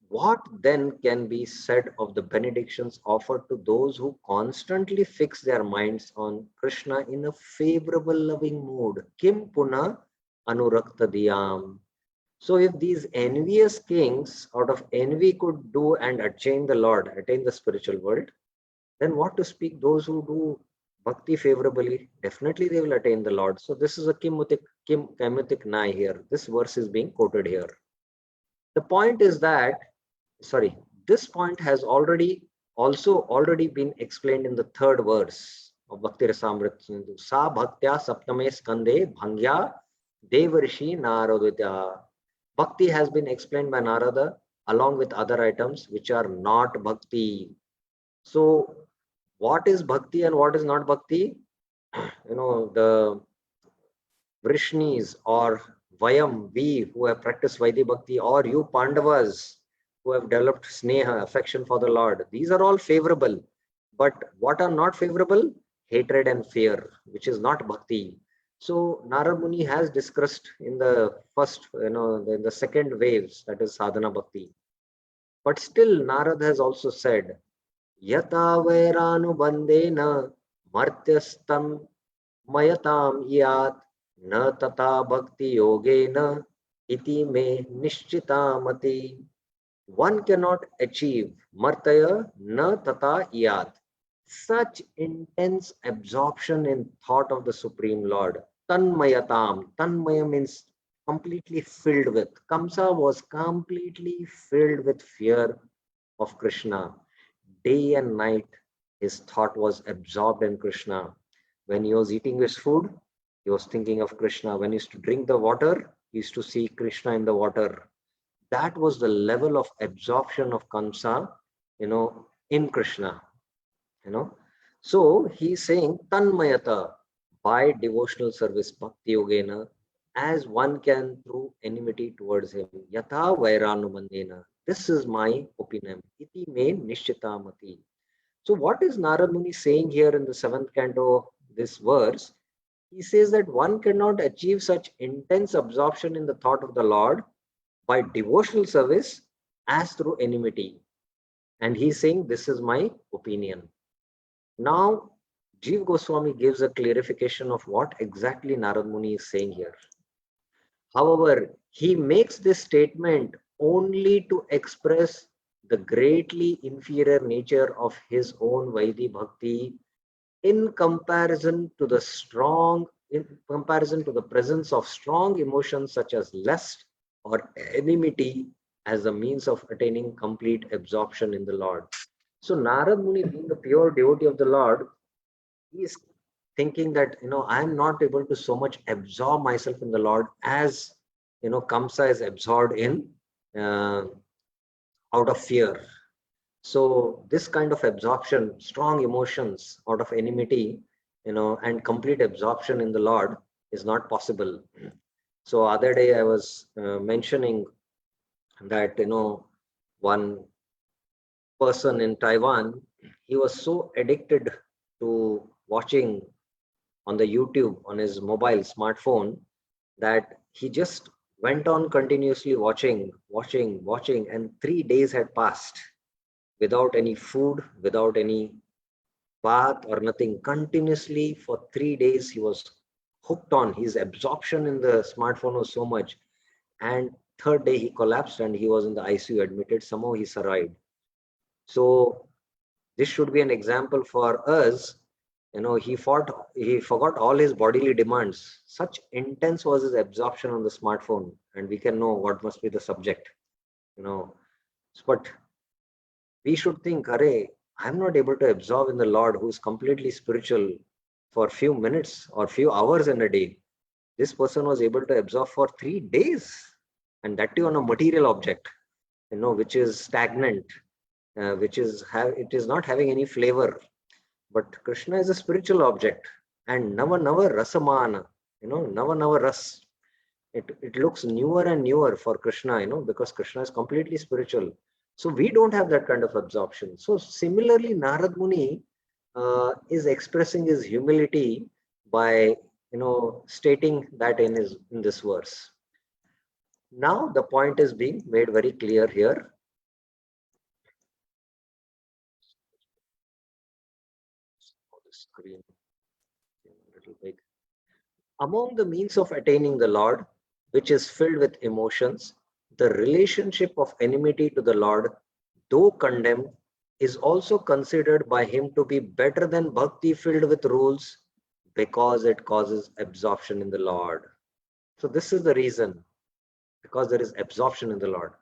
What then can be said of the benedictions offered to those who constantly fix their minds on Krishna in a favorable, loving mood? Kim Puna Anurakta Diyam. So, if these envious kings out of envy could do and attain the Lord, attain the spiritual world, then what to speak those who do bhakti favorably? Definitely they will attain the Lord. So, this is a Kimutik Nai here. This verse is being quoted here. The point is that this point has already been explained in the third verse of Bhakti Rasamrita Sindhu. Sa bhaktya saptame skande bhangya devarshi naraditya. Bhakti has been explained by Narada along with other items which are not bhakti. So what is bhakti and what is not bhakti? The Vrishnis or Vayam, we who have practiced Vaidhi Bhakti, or you Pandavas who have developed Sneha, affection for the Lord, these are all favorable. But what are not favorable? Hatred and fear, which is not Bhakti. So Narad Muni has discussed in the first, in the second waves, that is Sadhana Bhakti. But still Narad has also said, Yata Vairanu Bandena Martyastam Mayatam Yat न तथा भक्ति योगेन इति में निश्चिता मति. One cannot achieve martaya na tata yat, such intense absorption in thought of the Supreme Lord. Tanmayatam. Tanmaya means completely filled with. Kamsa was completely filled with fear of Krishna. Day and night, his thought was absorbed in Krishna. When he was eating his food, he was thinking of Krishna. When he used to drink the water, he used to see Krishna in the water. That was the level of absorption of Kamsa, in Krishna. So he's saying Tanmayata by devotional service, Bhakti Yogena, as one can through enmity towards him. Yatha Vairanu. This is my opinion. Iti me Nishchitamati. So what is Narad Muni saying here in the 7th canto, this verse? He says that one cannot achieve such intense absorption in the thought of the Lord by devotional service as through enmity. And he's saying, this is my opinion. Now, Jiva Goswami gives a clarification of what exactly Narad Muni is saying here. However, he makes this statement only to express the greatly inferior nature of his own Vaidhi Bhakti in comparison to the presence of strong emotions such as lust or enmity as a means of attaining complete absorption in the Lord. So Narad Muni, being a pure devotee of the Lord, he is thinking that, I am not able to so much absorb myself in the Lord as, Kamsa is absorbed in out of fear. So this kind of absorption, strong emotions out of enmity, and complete absorption in the Lord is not possible. So other day I was mentioning that, one person in Taiwan, he was so addicted to watching on the YouTube on his mobile smartphone that he just went on continuously watching, and 3 days had passed without any food, without any bath or nothing. Continuously for 3 days, he was hooked on. His absorption in the smartphone was so much. And third day he collapsed and he was in the ICU admitted. Somehow he survived. So this should be an example for us. He forgot all his bodily demands. Such intense was his absorption on the smartphone, and we can know what must be the subject. But we should think, Array, I'm not able to absorb in the Lord who is completely spiritual for few minutes or few hours in a day. This person was able to absorb for 3 days, and that too on a material object, which is stagnant, it is not having any flavor. But Krishna is a spiritual object, and Nava Nava Rasamana, Nava Nava Ras. It looks newer and newer for Krishna, because Krishna is completely spiritual. So we don't have that kind of absorption. So similarly, Narad Muni is expressing his humility by stating that in this verse. Now the point is being made very clear here. The screen a little big. Among the means of attaining the Lord, which is filled with emotions, the relationship of enmity to the Lord, though condemned, is also considered by him to be better than bhakti filled with rules, because it causes absorption in the Lord. So this is the reason, because there is absorption in the Lord.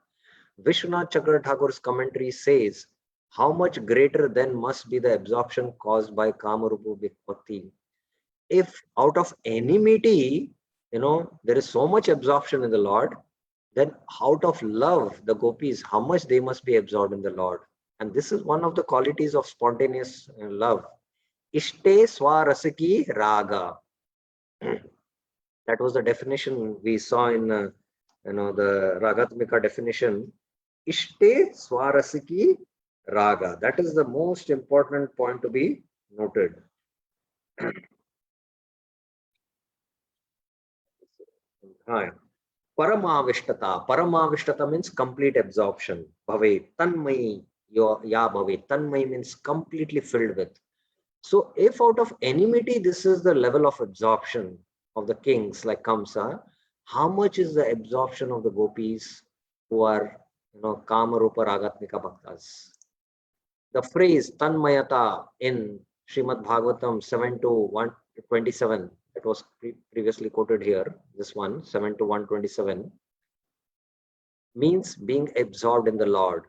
Vishwanath Chakra Thakur's commentary says, how much greater then must be the absorption caused by Kamarupa Bhakti. If out of enmity, there is so much absorption in the Lord, then out of love, the gopis, how much they must be absorbed in the Lord. And this is one of the qualities of spontaneous love. Ishte swarasiki raga. That was the definition we saw in the Ragatmika definition. Ishte swarasiki raga. That is the most important point to be noted. Hi. Paramavishtata. Paramavishtata means complete absorption. Bhave. Tanmai ya bhave. Tanmai means completely filled with. So if out of enmity, this is the level of absorption of the kings like Kamsa, how much is the absorption of the gopis who are, Kama Rupa Ragatmika Bhaktas? The phrase Tanmayata in Srimad Bhagavatam 7 to 127, that was previously quoted here, this one, 7 to 127, means being absorbed in the Lord.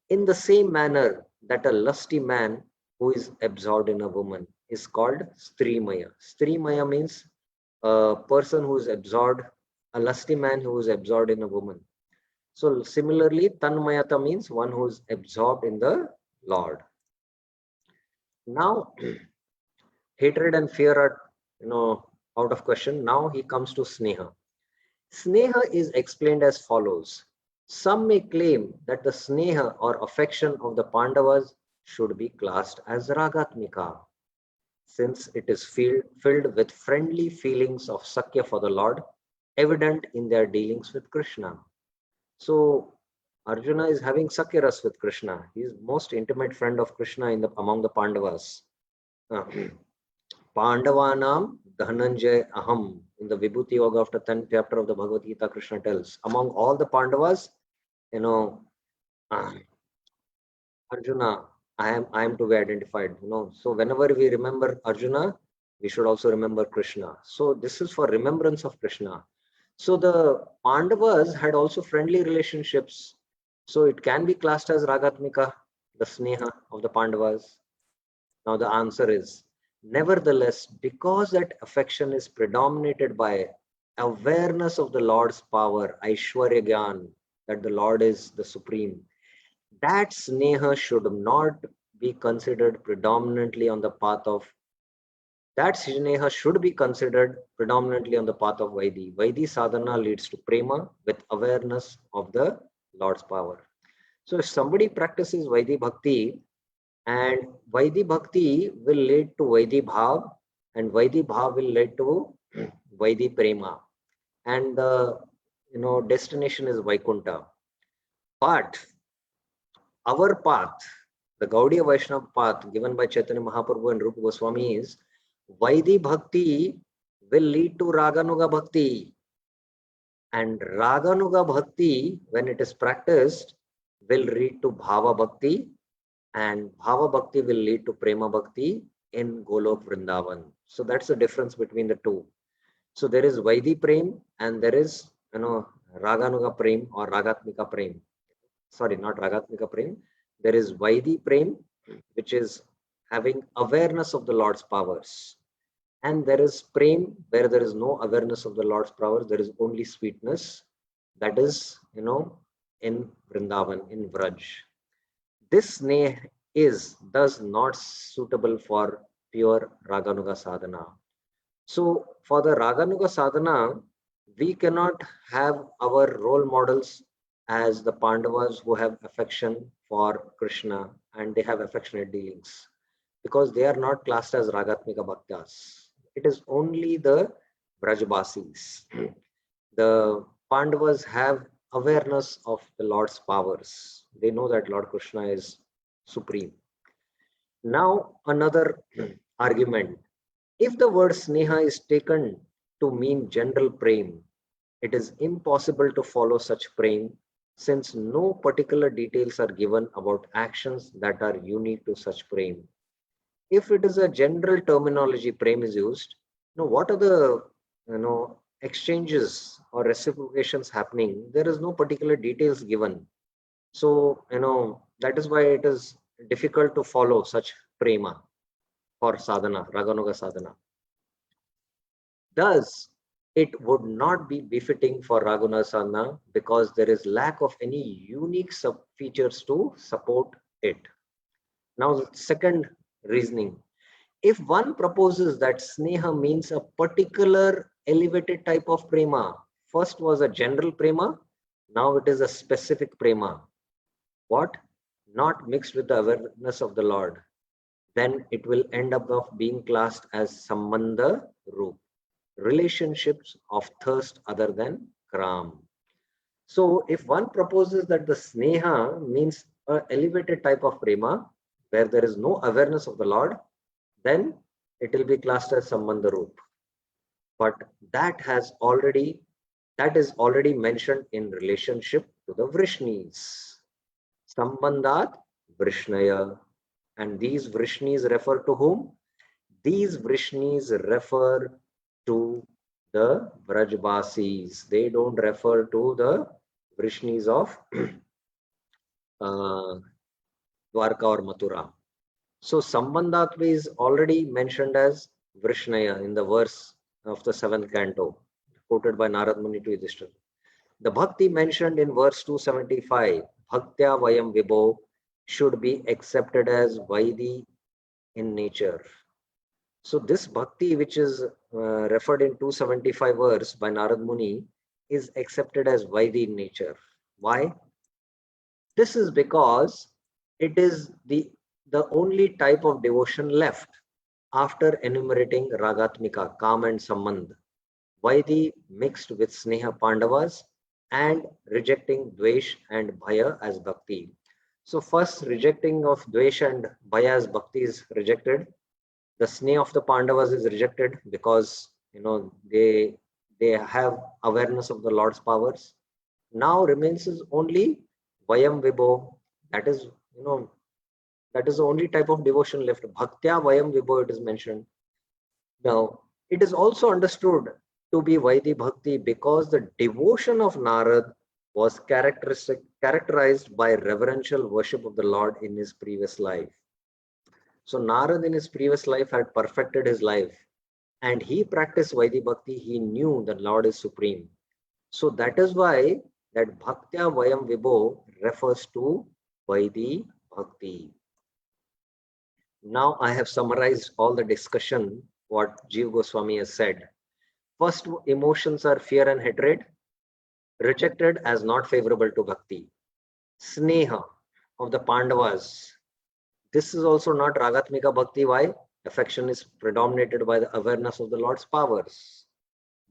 In the same manner that a lusty man who is absorbed in a woman is called Strimaya. Strimaya means a person who is absorbed, a lusty man who is absorbed in a woman. So similarly, Tanmayata means one who is absorbed in the Lord. Now, hatred and fear are, out of question. Now he comes to Sneha. Sneha is explained as follows. Some may claim that the Sneha or affection of the Pandavas should be classed as Ragatmika, since it is filled with friendly feelings of Sakya for the Lord, evident in their dealings with Krishna. So Arjuna is having Sakyaras with Krishna. He is most intimate friend of Krishna among the Pandavas. Pandavanam Dhananjay Aham. In the Vibhuti Yoga of the 10th chapter of the Bhagavad Gita, Krishna tells, among all the Pandavas, Arjuna, I am to be identified. So whenever we remember Arjuna, we should also remember Krishna. So this is for remembrance of Krishna. So the Pandavas had also friendly relationships. So it can be classed as Ragatmika, the Sneha of the Pandavas. Now the answer is, nevertheless, because that affection is predominated by awareness of the Lord's power, Aishwarya Gyan, that the Lord is the supreme, that Sneha should not be considered predominantly on the path of Vaidhi. Vaidhi sadhana leads to prema with awareness of the Lord's power. So if somebody practices Vaidhi Bhakti, and Vaidhi Bhakti will lead to Vaidhi Bhav, and Vaidhi Bhav will lead to Vaidhi Prema. And the destination is Vaikuntha. But our path, the Gaudiya Vaishnava path given by Chaitanya Mahaprabhu and Rupa Goswami, is Vaidhi Bhakti will lead to Raganuga Bhakti. And Raganuga Bhakti, when it is practiced, will lead to Bhava Bhakti, and Bhava Bhakti will lead to Prema Bhakti in Golok Vrindavan. So that's the difference between the two. So there is Vaidi Prem and there is, Raganuga Prem or Ragatmika Prem. Sorry, not Ragatmika Prem. There is Vaidi Prem, which is having awareness of the Lord's powers. And there is Prem, where there is no awareness of the Lord's powers, there is only sweetness. That is, in Vrindavan, in Vraj. This sneh is thus not suitable for pure Raganuga sadhana. So for the Raganuga sadhana, we cannot have our role models as the Pandavas who have affection for Krishna and they have affectionate dealings, because they are not classed as Ragatmika Bhaktas. It is only the Brajbasis. The Pandavas have awareness of the Lord's powers. They know that Lord Krishna is supreme. Now another argument. If the word sneha is taken to mean general prem, it is impossible to follow such prem since no particular details are given about actions that are unique to such prem. If it is a general terminology prem is used, what are the exchanges or reciprocations happening? There is no particular details given. So that is why it is difficult to follow such prema for sadhana, Raganuga sadhana. Thus, it would not be befitting for Raganuga sadhana because there is lack of any unique sub features to support it. Now, the second reasoning. If one proposes that sneha means a particular elevated type of prema, first was a general prema, now it is a specific prema. What? Not mixed with the awareness of the Lord. Then it will end up of being classed as sambandha roop, relationships of thirst other than kram. So if one proposes that the sneha means an elevated type of prema, where there is no awareness of the Lord, then it will be classed as sambandha roop. But that is already mentioned in relationship to the Vrishnis. Sambandhat Vrishnaya. And these Vrishnis refer to whom? These Vrishnis refer to the Vrajbasis. They don't refer to the Vrishnis of Dwarka or Mathura. So Sambandhatva is already mentioned as Vrishnaya in the verse of the 7th canto, quoted by Narad Muni to Yudhishthira. The Bhakti mentioned in verse 275, Bhaktya Vayam Vibho, should be accepted as Vaidi in nature. So this Bhakti, which is referred in 275 verse by Narad Muni, is accepted as Vaidi in nature. Why? This is because it is the only type of devotion left after enumerating Ragatmika, Kam and Sambandh, Vaidi mixed with Sneha Pandavas and rejecting Dvesh and Bhaya as Bhakti. So first rejecting of Dvesh and Bhaya as Bhakti is rejected. The Sneha of the Pandavas is rejected because they have awareness of the Lord's powers. Now remains is only Vayam Vibho. That is the only type of devotion left. Bhaktya Vayam Vibho, it is mentioned. Now it is also understood to be Vaidi Bhakti because the devotion of Narad was characterized by reverential worship of the Lord in his previous life. So Narad in his previous life had perfected his life and he practiced Vaidi Bhakti. He knew that Lord is supreme. So that is why that Bhaktya Vayam Vibho refers to Vaidi Bhakti. Now I have summarized all the discussion what Jiva Goswami has said. First, emotions are fear and hatred, rejected as not favorable to bhakti. Sneha of the Pandavas. This is also not Ragatmika Bhakti. Why? Affection is predominated by the awareness of the Lord's powers.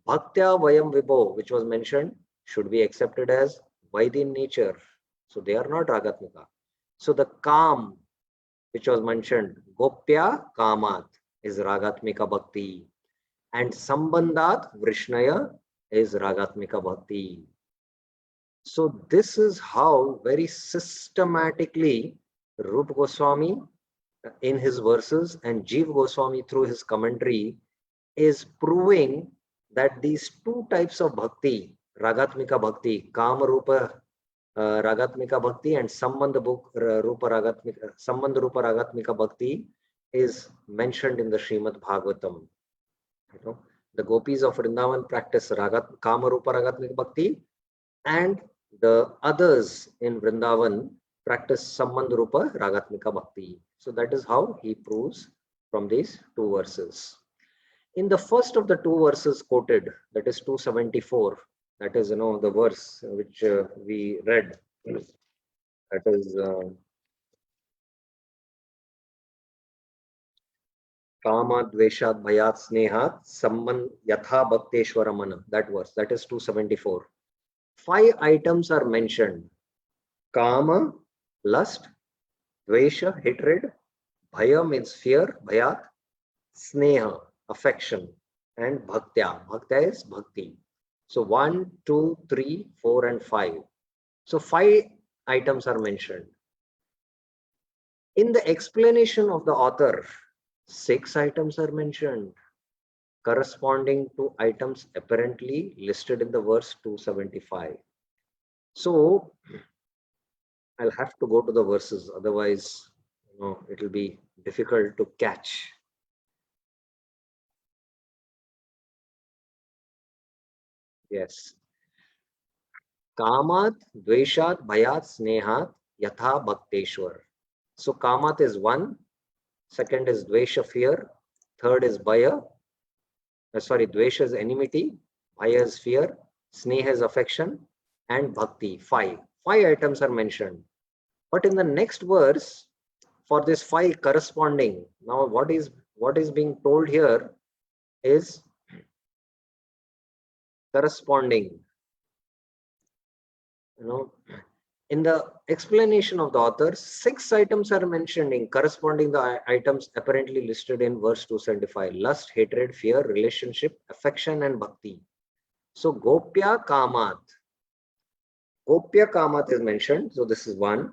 Bhaktya Vayam Vibho, which was mentioned, should be accepted as Vaidi in nature. So they are not Ragatmika. So the Kam, which was mentioned, Gopya Kamat, is Ragatmika Bhakti. and Sambandhat Vrishnaya is Ragatmika Bhakti. So this is how very systematically Rupa Goswami in his verses and Jeev Goswami through his commentary is proving that these two types of bhakti, Ragatmika Bhakti, Kama Rupa Ragatmika Bhakti and Sambandha Rupa Ragatmika Bhakti is mentioned in the Srimad Bhagavatam. You know, the gopis of Vrindavan practice Kama Rupa Ragatmika Bhakti, and the others in Vrindavan practice Sambandha Rupa Ragatmika Bhakti. So that is how he proves from these two verses. In the first of the two verses quoted, that is 274, that is, the verse which we read, that is Kama Dveshat Bhayat Snehat Samman Yatha Bhakteshwara Mana. That verse, that is 274. 5 items are mentioned: Kama, lust; Dvesha, hatred; Bhaya means fear, Bhayat; Sneha, affection; and Bhaktya. Bhaktya is bhakti. So 1, 2, 3, 4, and 5. So 5 items are mentioned. In the explanation of the author, 6 items are mentioned, corresponding to items apparently listed in the verse 275. So I'll have to go to the verses, otherwise, it will be difficult to catch. Yes. Kamat, Dveshat, Bhayat, Snehat, Yatha Bhakteshwar. So Kamat is 1, second is Dvesha, fear, third is Bhaya, Dvesha is enmity, Bhaya is fear, Sneha is affection, and Bhakti, 5. 5 items are mentioned. But in the next verse, for this 5 corresponding, now what is being told here is corresponding. In the explanation of the author, 6 items are mentioned in corresponding the items apparently listed in verse 275: lust, hatred, fear, relationship, affection, and bhakti. So Gopya Kamat is mentioned. So this is 1.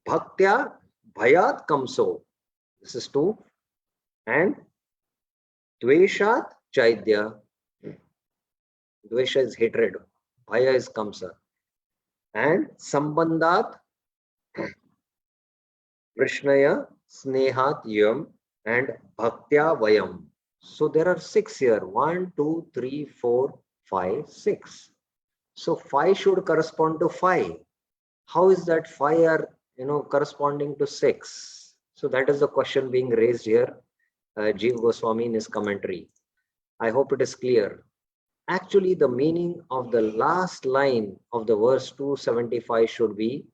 Bhaktya Bhayat Kamso. This is 2. And Dveshat Chaitya. Dvesha is hatred. Bhaya is Kamsa. And Sambandhat Krishnaya Snehat Yam and Bhaktya Vayam. So there are 6 here. 1, 2, 3, 4, 5, 6. So 5 should correspond to 5. How is that 5 are corresponding to 6? So that is the question being raised here, Jeev Goswami in his commentary. I hope it is clear. Actually, the meaning of the last line of the verse 275 should be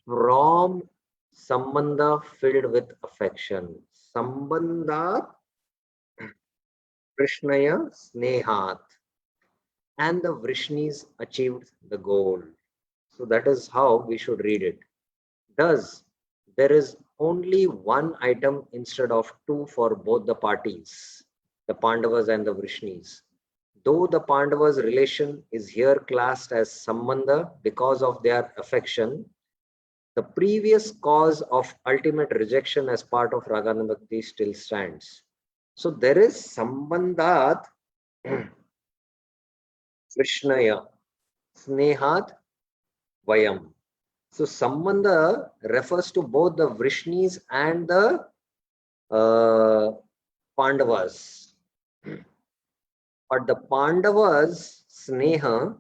from Sambandha filled with affection. Sambandha Krishnaya Snehat. And the Vrishnis achieved the goal. So that is how we should read it. Thus, there is only 1 item instead of 2 for both the parties, the Pandavas and the Vrishnis. Though the Pandavas' relation is here classed as Sambandha because of their affection, the previous cause of ultimate rejection as part of Ragananda Bhakti still stands. So there is Sambandhat Krishnaya Snehat Vayam. So Sambandha refers to both the Vrishnis and the Pandavas. But the Pandavas' Sneha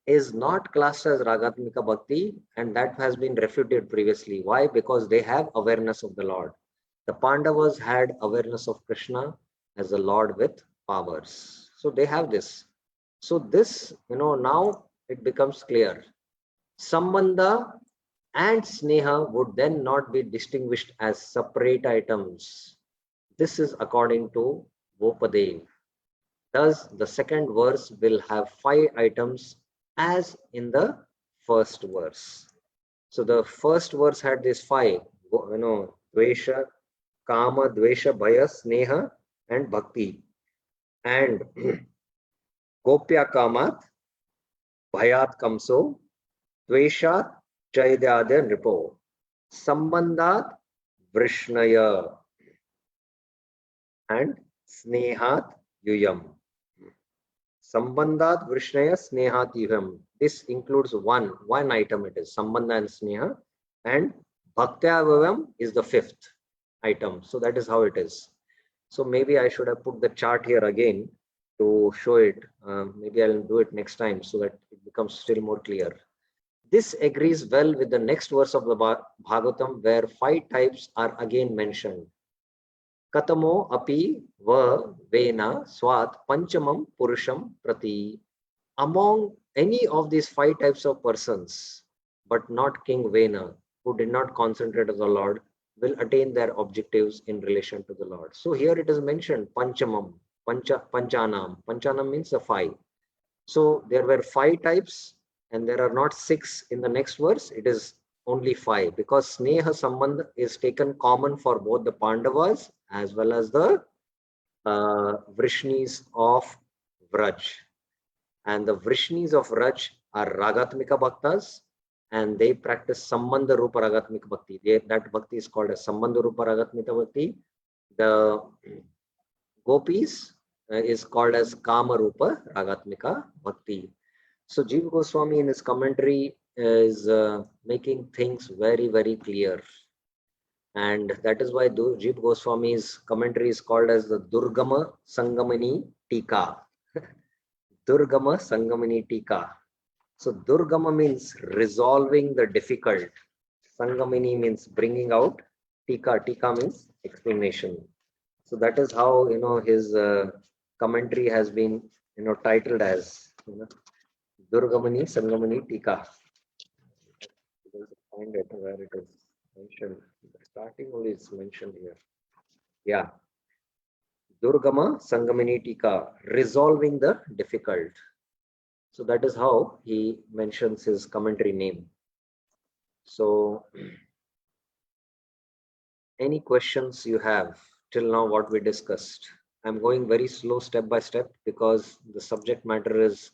is not classed as Ragatmika Bhakti, and that has been refuted previously. Why? Because they have awareness of the Lord. The Pandavas had awareness of Krishna as the Lord with powers. So they have this. So this, now it becomes clear. Sambandha and Sneha would then not be distinguished as separate items. This is according to Vopadev. Thus, the second verse will have 5 items as in the first verse. So the first verse had this 5, Dvesha, Kama, Dvesha, Bhaya, Sneha, and Bhakti. And Gopya Kamat, Bhayat Kamso, Dveshat, Chaidadya Nripo, Sambandhat, Vrishnaya, and Snehat Yuyam. Sambandhat Vrishnaya Snehat Yuyam. This includes one item, it is Sambandha and Sneha, and Bhaktya Vyam is the fifth item. So that is how it is. So maybe I should have put the chart here again to show it. Maybe I'll do it next time so that it becomes still more clear. This agrees well with the next verse of the Bhagavatam, where 5 types are again mentioned. Katamo api va vena swat panchamam purusham prati. Among any of these 5 types of persons, but not King Vena, who did not concentrate on the Lord, will attain their objectives in relation to the Lord. So here it is mentioned Panchamam, Panchanam. Panchanam means the 5. So there were 5 types, and there are not 6 in the next verse. It is only 5, because Sneha Sambandh is taken common for both the Pandavas as well as the Vrishnis of Vraj. And the Vrishnis of Vraj are Ragatmika Bhaktas, and they practice Sambandha Rupa Ragatmika Bhakti. That Bhakti is called as Sambandha Rupa Ragatmika Bhakti. The Gopis is called as Kama Rupa Ragatmika Bhakti. So Jiva Goswami in his commentary is making things very, very clear. And that is why Jiva Goswami's commentary is called as the Durgama Sangamani Tika. Durgama Sangamani Tika. So Durgama means resolving the difficult. Sangamini means bringing out. Tika means explanation. So that is how his commentary has been titled as Durgamani Sangamani Tika. Find it where it is mentioned. Starting only it's mentioned here. Yeah. Durgama Sangamani Tika, resolving the difficult. So that is how he mentions his commentary name. So any questions you have till now what we discussed? I'm going very slow step by step because the subject matter is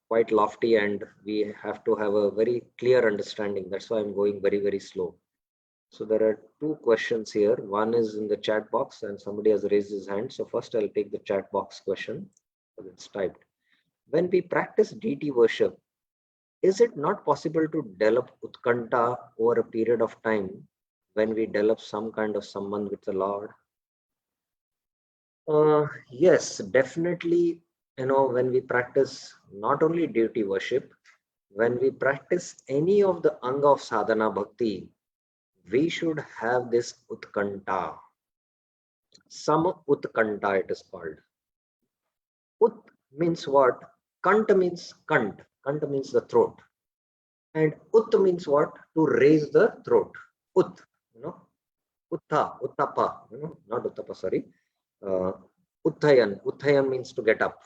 quite lofty and we have to have a very clear understanding. That's why I'm going very, very slow. So there are 2 questions here. One is in the chat box and somebody has raised his hand. So first I'll take the chat box question. It's typed. When we practice deity worship, is it not possible to develop utkanta over a period of time when we develop some kind of sambandh with the Lord? Yes, definitely. When we practice not only deity worship, when we practice any of the anga of sadhana bhakti, we should have this utkanta. Some utkanta it is called. Ut means what? Kant means kant. Kant means the throat. And ut means what? To raise the throat. Ut, Uttha, uttapa, not uttapa, sorry. Utthayan means to get up,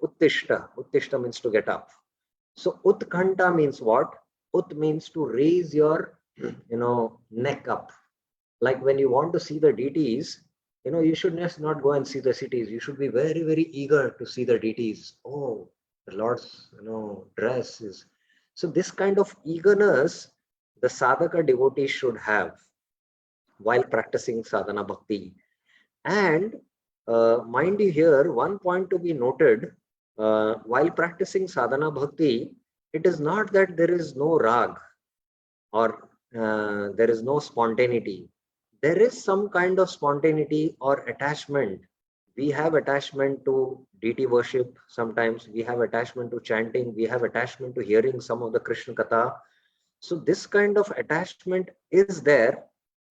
Uttishta means to get up. So utkanta means what? Ut means to raise your, neck up. Like when you want to see the deities, you should just not go and see the cities. You should be very, very eager to see the deities. Oh, the Lord's, dress is. So this kind of eagerness, the sadhaka devotee should have while practicing sadhana bhakti. And mind you here, one point to be noted, while practicing sadhana bhakti, it is not that there is no rag or there is no spontaneity. There is some kind of spontaneity or attachment. We have attachment to deity worship. Sometimes we have attachment to chanting. We have attachment to hearing some of the Krishna Katha. So this kind of attachment is there,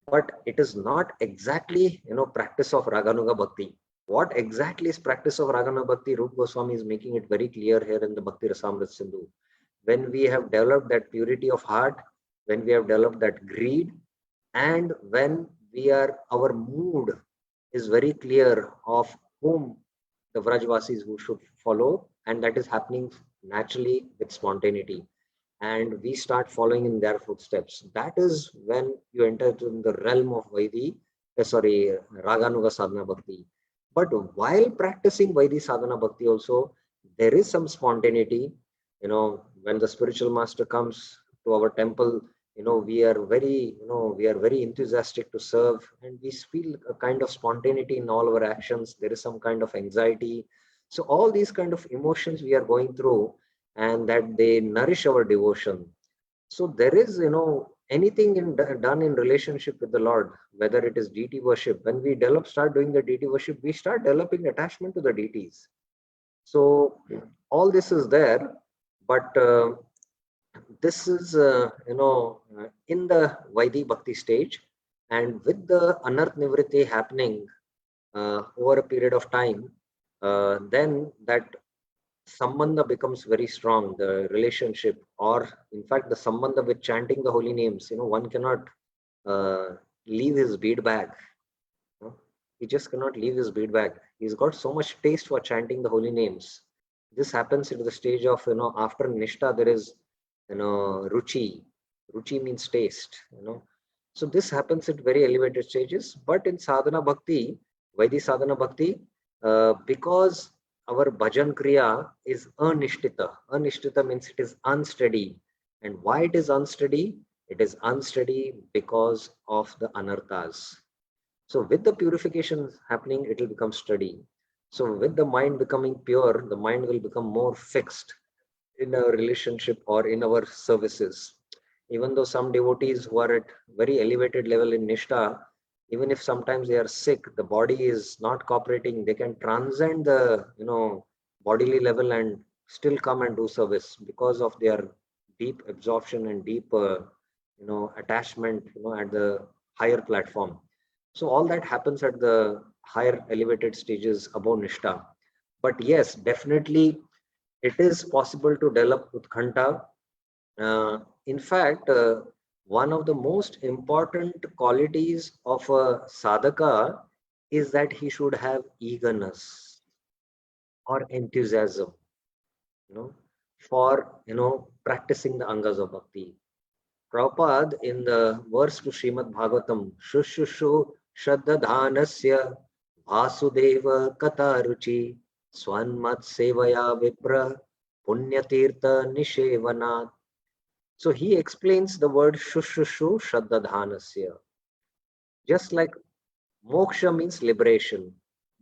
but it is not exactly, practice of Raganuga Bhakti. What exactly is practice of Raganuga Bhakti? Rupa Goswami is making it very clear here in the Bhakti Rasamrita Sindhu. When we have developed that purity of heart, when we have developed that greed, and when our mood is very clear of whom the Vrajvasis who should follow, and that is happening naturally with spontaneity. And we start following in their footsteps. That is when you enter in the realm of Vaidhi, Raganuga sadhana bhakti. But while practicing Vaidhi sadhana bhakti also, there is some spontaneity. When the spiritual master comes to our temple, we are very enthusiastic to serve, and we feel a kind of spontaneity in all our actions. There is some kind of anxiety. So all these kind of emotions we are going through, and that they nourish our devotion. So there is, anything done in relationship with the Lord, whether it is deity worship. When we start doing the deity worship, we start developing attachment to the deities. So all this is there, but this is, in the Vaidhi Bhakti stage, and with the Anarth Nivriti happening over a period of time, then that sambandha becomes very strong, the relationship, or in fact, the sambandha with chanting the holy names. One cannot uh, leave his bead bag. He just cannot leave his bead bag. He's got so much taste for chanting the holy names. This happens at the stage of, after Nishta, there is, Ruchi. Ruchi means taste. So this happens at very elevated stages. But in sadhana bhakti, Vaidhi sadhana bhakti, because our bhajan kriya is anishtita. Anishtita means it is unsteady. And why it is unsteady? It is unsteady because of the anarthas. So with the purification happening, it will become steady. So with the mind becoming pure, the mind will become more fixed in our relationship or in our services. Even though some devotees who are at very elevated level in Nishtha, even if sometimes they are sick, the body is not cooperating, they can transcend the, bodily level and still come and do service because of their deep absorption and deep, attachment, at the higher platform. So all that happens at the higher elevated stages above Nishtha. But yes, definitely it is possible to develop Utkanta. In fact, one of the most important qualities of a sadhaka is that he should have eagerness or enthusiasm, you know, for practicing the angas of bhakti. Prabhupada in the verse to Srimad Bhagavatam, Shushushu Shraddha Vasudeva Kataruchi Swanmat Sevaya Vipra Punyatirtha Nishevanat. So he explains the word Shushushu Shraddha. Just like moksha means liberation,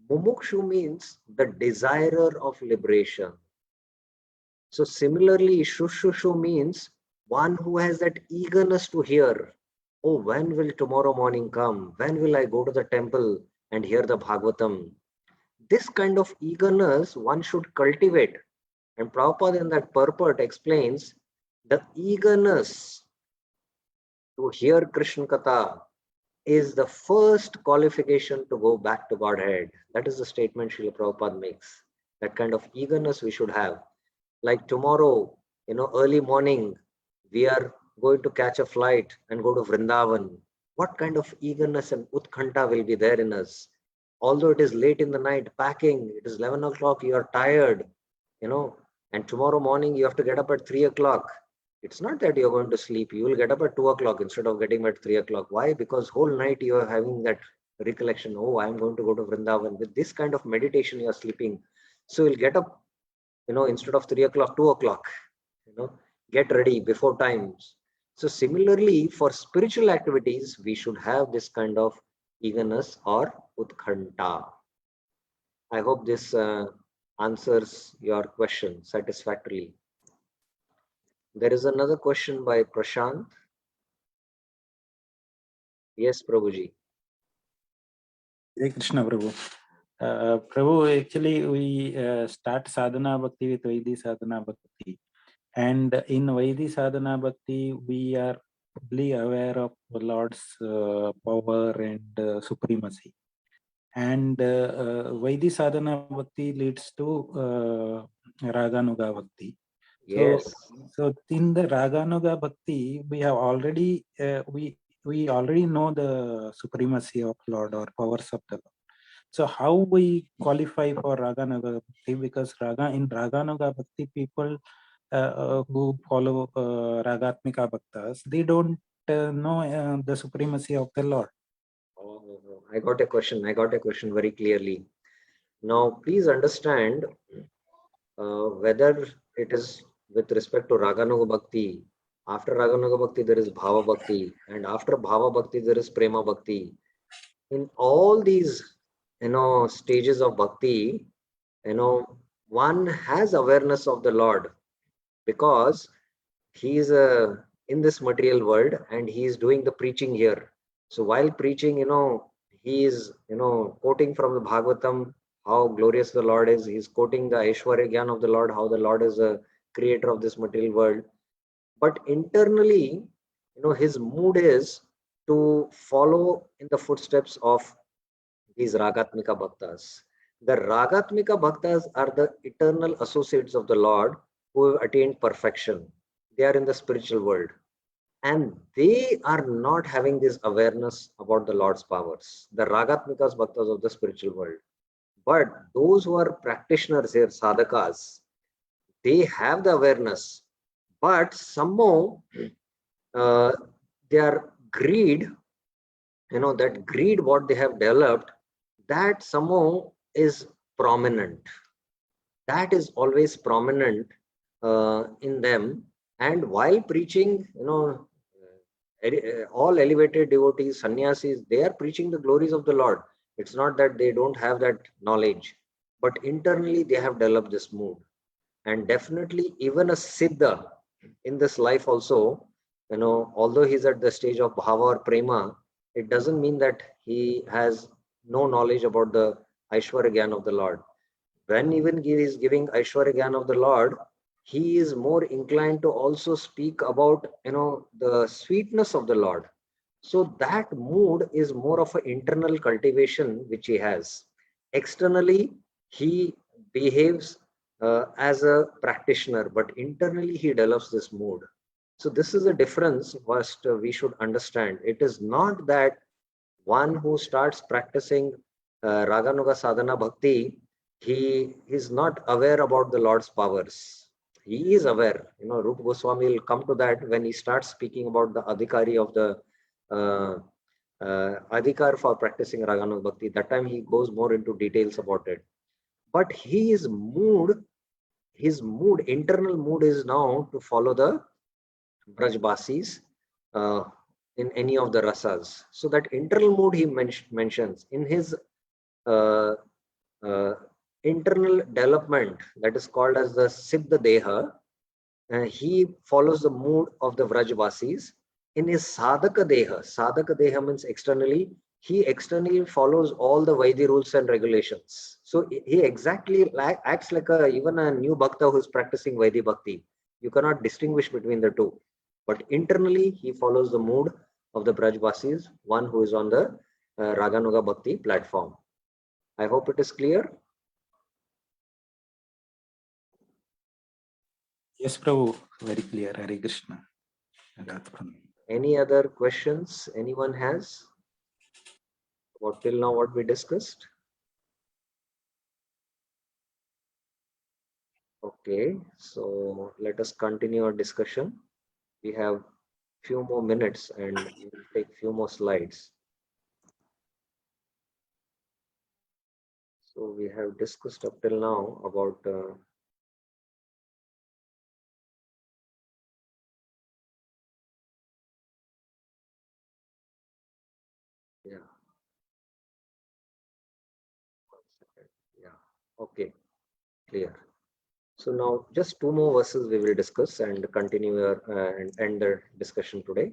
mumukshu means the desirer of liberation. So similarly, Shushushu means one who has that eagerness to hear. Oh, when will tomorrow morning come? When will I go to the temple and hear the Bhagavatam? This kind of eagerness one should cultivate. And Prabhupada in that purport explains the eagerness to hear Krishna Katha is the first qualification to go back to Godhead. That is the statement Srila Prabhupada makes. That kind of eagerness we should have. Like tomorrow, early morning, we are going to catch a flight and go to Vrindavan. What kind of eagerness and utkanta will be there in us? Although it is late in the night, packing, it is 11 o'clock, you are tired, and tomorrow morning you have to get up at 3 o'clock. It's not that you're going to sleep. You will get up at 2 o'clock instead of getting up at 3 o'clock. Why? Because whole night you are having that recollection. Oh, I'm going to go to Vrindavan. With this kind of meditation, you are sleeping. So you'll get up, instead of 3 o'clock, 2 o'clock, get ready before times. So similarly, for spiritual activities, we should have this kind of eagerness or utkanta. I hope this answers your question satisfactorily. There is another question by Prashant. Yes, Prabhuji. Hare Krishna, Prabhu. Prabhu, actually, we start sadhana bhakti with Vaidhi sadhana bhakti. And in Vaidhi sadhana bhakti, we are fully aware of the Lord's power and supremacy. And Vaidhi sadhana bhakti leads to Raganuga bhakti. Yes. So in the Raganuga bhakti, we have already we already know the supremacy of Lord or powers of the Lord. So how we qualify for Raganuga bhakti? Because in Raganuga bhakti, people who follow Ragatmika bhaktas, they don't know the supremacy of the Lord. I got a question. I got a question very clearly. Now, please understand whether it is with respect to Raganuga Bhakti. After Raganuga Bhakti, there is Bhava Bhakti, and after Bhava Bhakti, there is Prema Bhakti. In all these, stages of Bhakti, one has awareness of the Lord because he is in this material world and he is doing the preaching here. So while preaching, he is, quoting from the Bhagavatam how glorious the Lord is. He's quoting the Aishwarya Gyan of the Lord, how the Lord is a creator of this material world. But internally, his mood is to follow in the footsteps of these Ragatmika Bhaktas. The Ragatmika Bhaktas are the eternal associates of the Lord who have attained perfection. They are in the spiritual world. And they are not having this awareness about the Lord's powers, the Ragatmikas Bhaktas of the spiritual world. But those who are practitioners here, sadhakas, they have the awareness, but somehow their greed, that greed what they have developed, that somehow is prominent. That is always prominent in them. And while preaching, all elevated devotees, sannyasis, they are preaching the glories of the Lord. It's not that they don't have that knowledge, but internally they have developed this mood. And definitely, even a siddha in this life also, although he's at the stage of bhava or prema, it doesn't mean that he has no knowledge about the Aishwarya Gyan of the Lord. When even he is giving Aishwarya Gyan of the Lord, he is more inclined to also speak about, the sweetness of the Lord. So that mood is more of an internal cultivation which he has. Externally, he behaves as a practitioner, but internally he develops this mood. So this is a difference first we should understand. It is not that one who starts practicing Raganuga Sadhana Bhakti, he is not aware about the Lord's powers. He is aware. Rupa Goswami will come to that when he starts speaking about the adhikari of the adhikar for practicing Raganuga Bhakti. That time he goes more into details about it. But his mood, internal mood is now to follow the Brajbasis in any of the rasas. So that internal mood he mentions in his internal development, that is called as the Siddha Deha. He follows the mood of the Vrajvasis. In his Sadhaka Deha means externally, he externally follows all the Vaidhi rules and regulations. So he exactly acts like even a new Bhakta who is practicing Vaidhi Bhakti. You cannot distinguish between the two. But internally, he follows the mood of the Brajvasis, one who is on the Raganuga Bhakti platform. I hope it is clear. Yes, Prabhu, very clear. Hare Krishna. Any other questions anyone has about till now what we discussed? Okay, so let us continue our discussion. We have few more minutes and we will take few more slides. So we have discussed up till now about yeah. 1 second. Yeah. Okay. Clear. So now just two more verses we will discuss and continue and end the discussion today.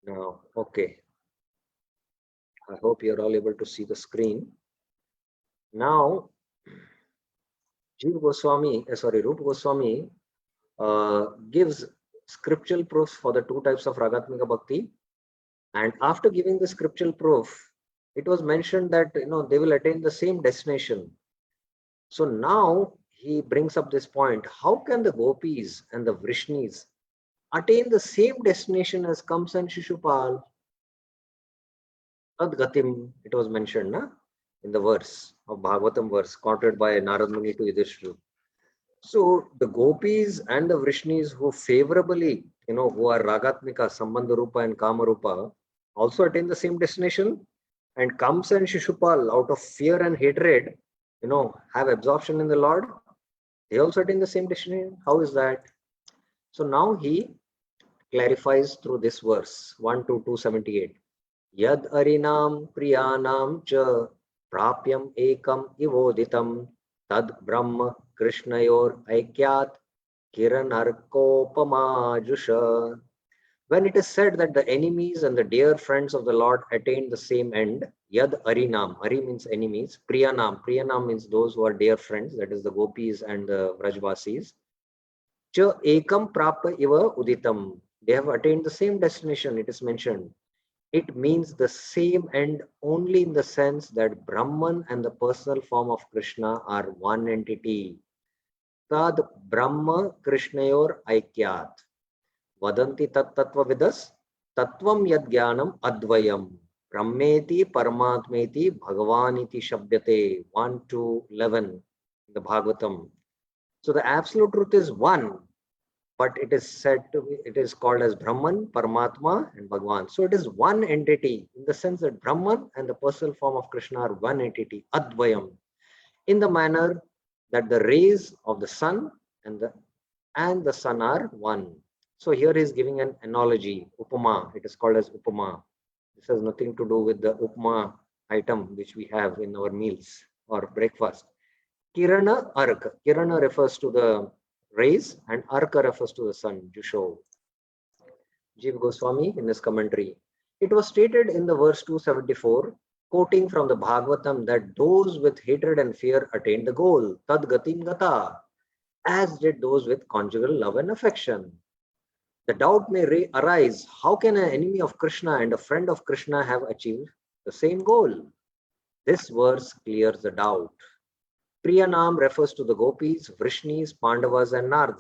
Now, okay. I hope you're all able to see the screen. Now, Rupa Goswami gives scriptural proofs for the two types of Ragatmika Bhakti. And after giving the scriptural proof, it was mentioned that they will attain the same destination. So now he brings up this point: how can the gopis and the Vrishnis attain the same destination as Kamsa and Shishupal? Adgatim, it was mentioned in the verse of Bhagavatam verse quoted by Narad Muni to Yudhishthira. So the gopis and the Vrishnis who favorably who are Ragatmika, Sambandha Rupa and Kama Rupa, also attain the same destination. And Kamsa and Shishupal, out of fear and hatred, have absorption in the Lord. They also attain the same destination. How is that? So now he clarifies through this verse 1 to 278. Yad arinam priyanam cha prapyam ekam ivoditam tad brahma krishnayor aikyat kiranarkopamajusha. When it is said that the enemies and the dear friends of the Lord attain the same end, Yad Arinam, Ari means enemies, Priyanam, Priyanam means those who are dear friends, that is the gopis and the Vrajvasis. Cha ekam prapa iva uditam, they have attained the same destination, it is mentioned. It means the same end only in the sense that Brahman and the personal form of Krishna are one entity. Tad Brahma Krishnayor Aikyat. Vadanti tat tattva vidas tattvam yad jnanam advayam brahmeti paramatmeti bhagavaniti shabdyate 1 to 11 in the Bhagavatam. So the absolute truth is one, but it is said to be, it is called as Brahman, Paramatma and Bhagavan. So it is one entity in the sense that Brahman and the personal form of Krishna are one entity, advayam, in the manner that the rays of the sun and the sun are one. So here he is giving an analogy, upama. It is called as upama. This has nothing to do with the upma item which we have in our meals or breakfast. Kirana arka. Kirana refers to the rays and arka refers to the sun, Jusho. Jiva Goswami in his commentary. It was stated in the verse 274, quoting from the Bhagavatam, that those with hatred and fear attained the goal, tad gatim gata, as did those with conjugal love and affection. The doubt may arise, how can an enemy of Krishna and a friend of Krishna have achieved the same goal? This verse clears the doubt. Priyanam refers to the gopis, Vrishnis, Pandavas and Narad.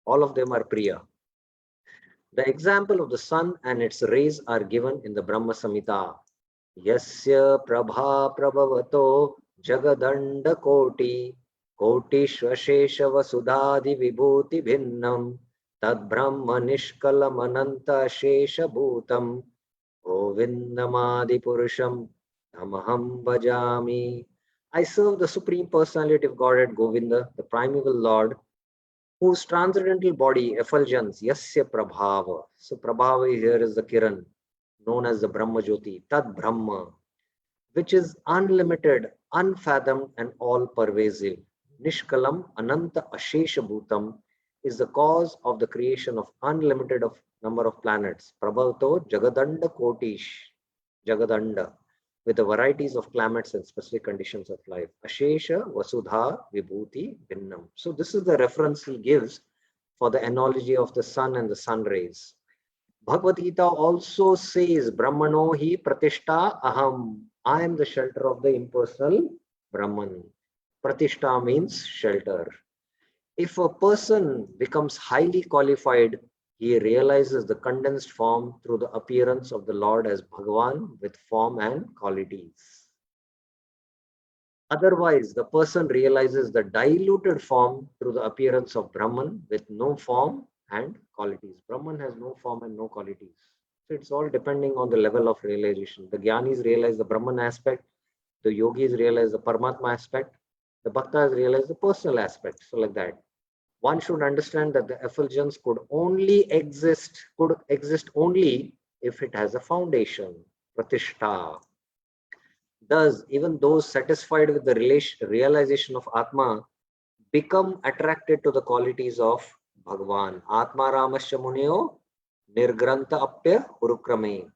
All of them are Priya. The example of the sun and its rays are given in the Brahma Samhita. Yasya prabha prabhavato jagadanda koti shvashesha vasudhadi vibhuti bhinnam tad brahma nishkalam ananta shesha bhutam govindamadi purusham namaham bhajami. I serve the Supreme Personality of Godhead Govinda, the primeval Lord, whose transcendental body effulgence, yasya prabhava. So prabhava here is the Kiran, known as the Brahma Jyoti, Tad Brahma, which is unlimited, unfathomed and all-pervasive. Nishkalam Ananta Ashesha Bhutam is the cause of the creation of unlimited number of planets. Prabhavato Jagadanda Kotish, Jagadanda, with the varieties of climates and specific conditions of life. Ashesha Vasudha Vibhuti Bhinnam. So this is the reference he gives for the analogy of the sun and the sun rays. Bhagavad Gita also says, Brahmano hi pratishta aham. I am the shelter of the impersonal Brahman. Pratishta means shelter. If a person becomes highly qualified, he realizes the condensed form through the appearance of the Lord as Bhagavan with form and qualities. Otherwise, the person realizes the diluted form through the appearance of Brahman with no form and qualities. Brahman has no form and no qualities. So it's all depending on the level of realization. The Jnanis realize the Brahman aspect, the Yogis realize the Paramatma aspect, the Bhaktas realize the personal aspect. So like that. One should understand that the effulgence could exist only if it has a foundation, Pratishta. Thus, even those satisfied with the realization of Atma become attracted to the qualities of Bhagavan. Atma Ramasya Muneo Nirgranta Apya Urukrame.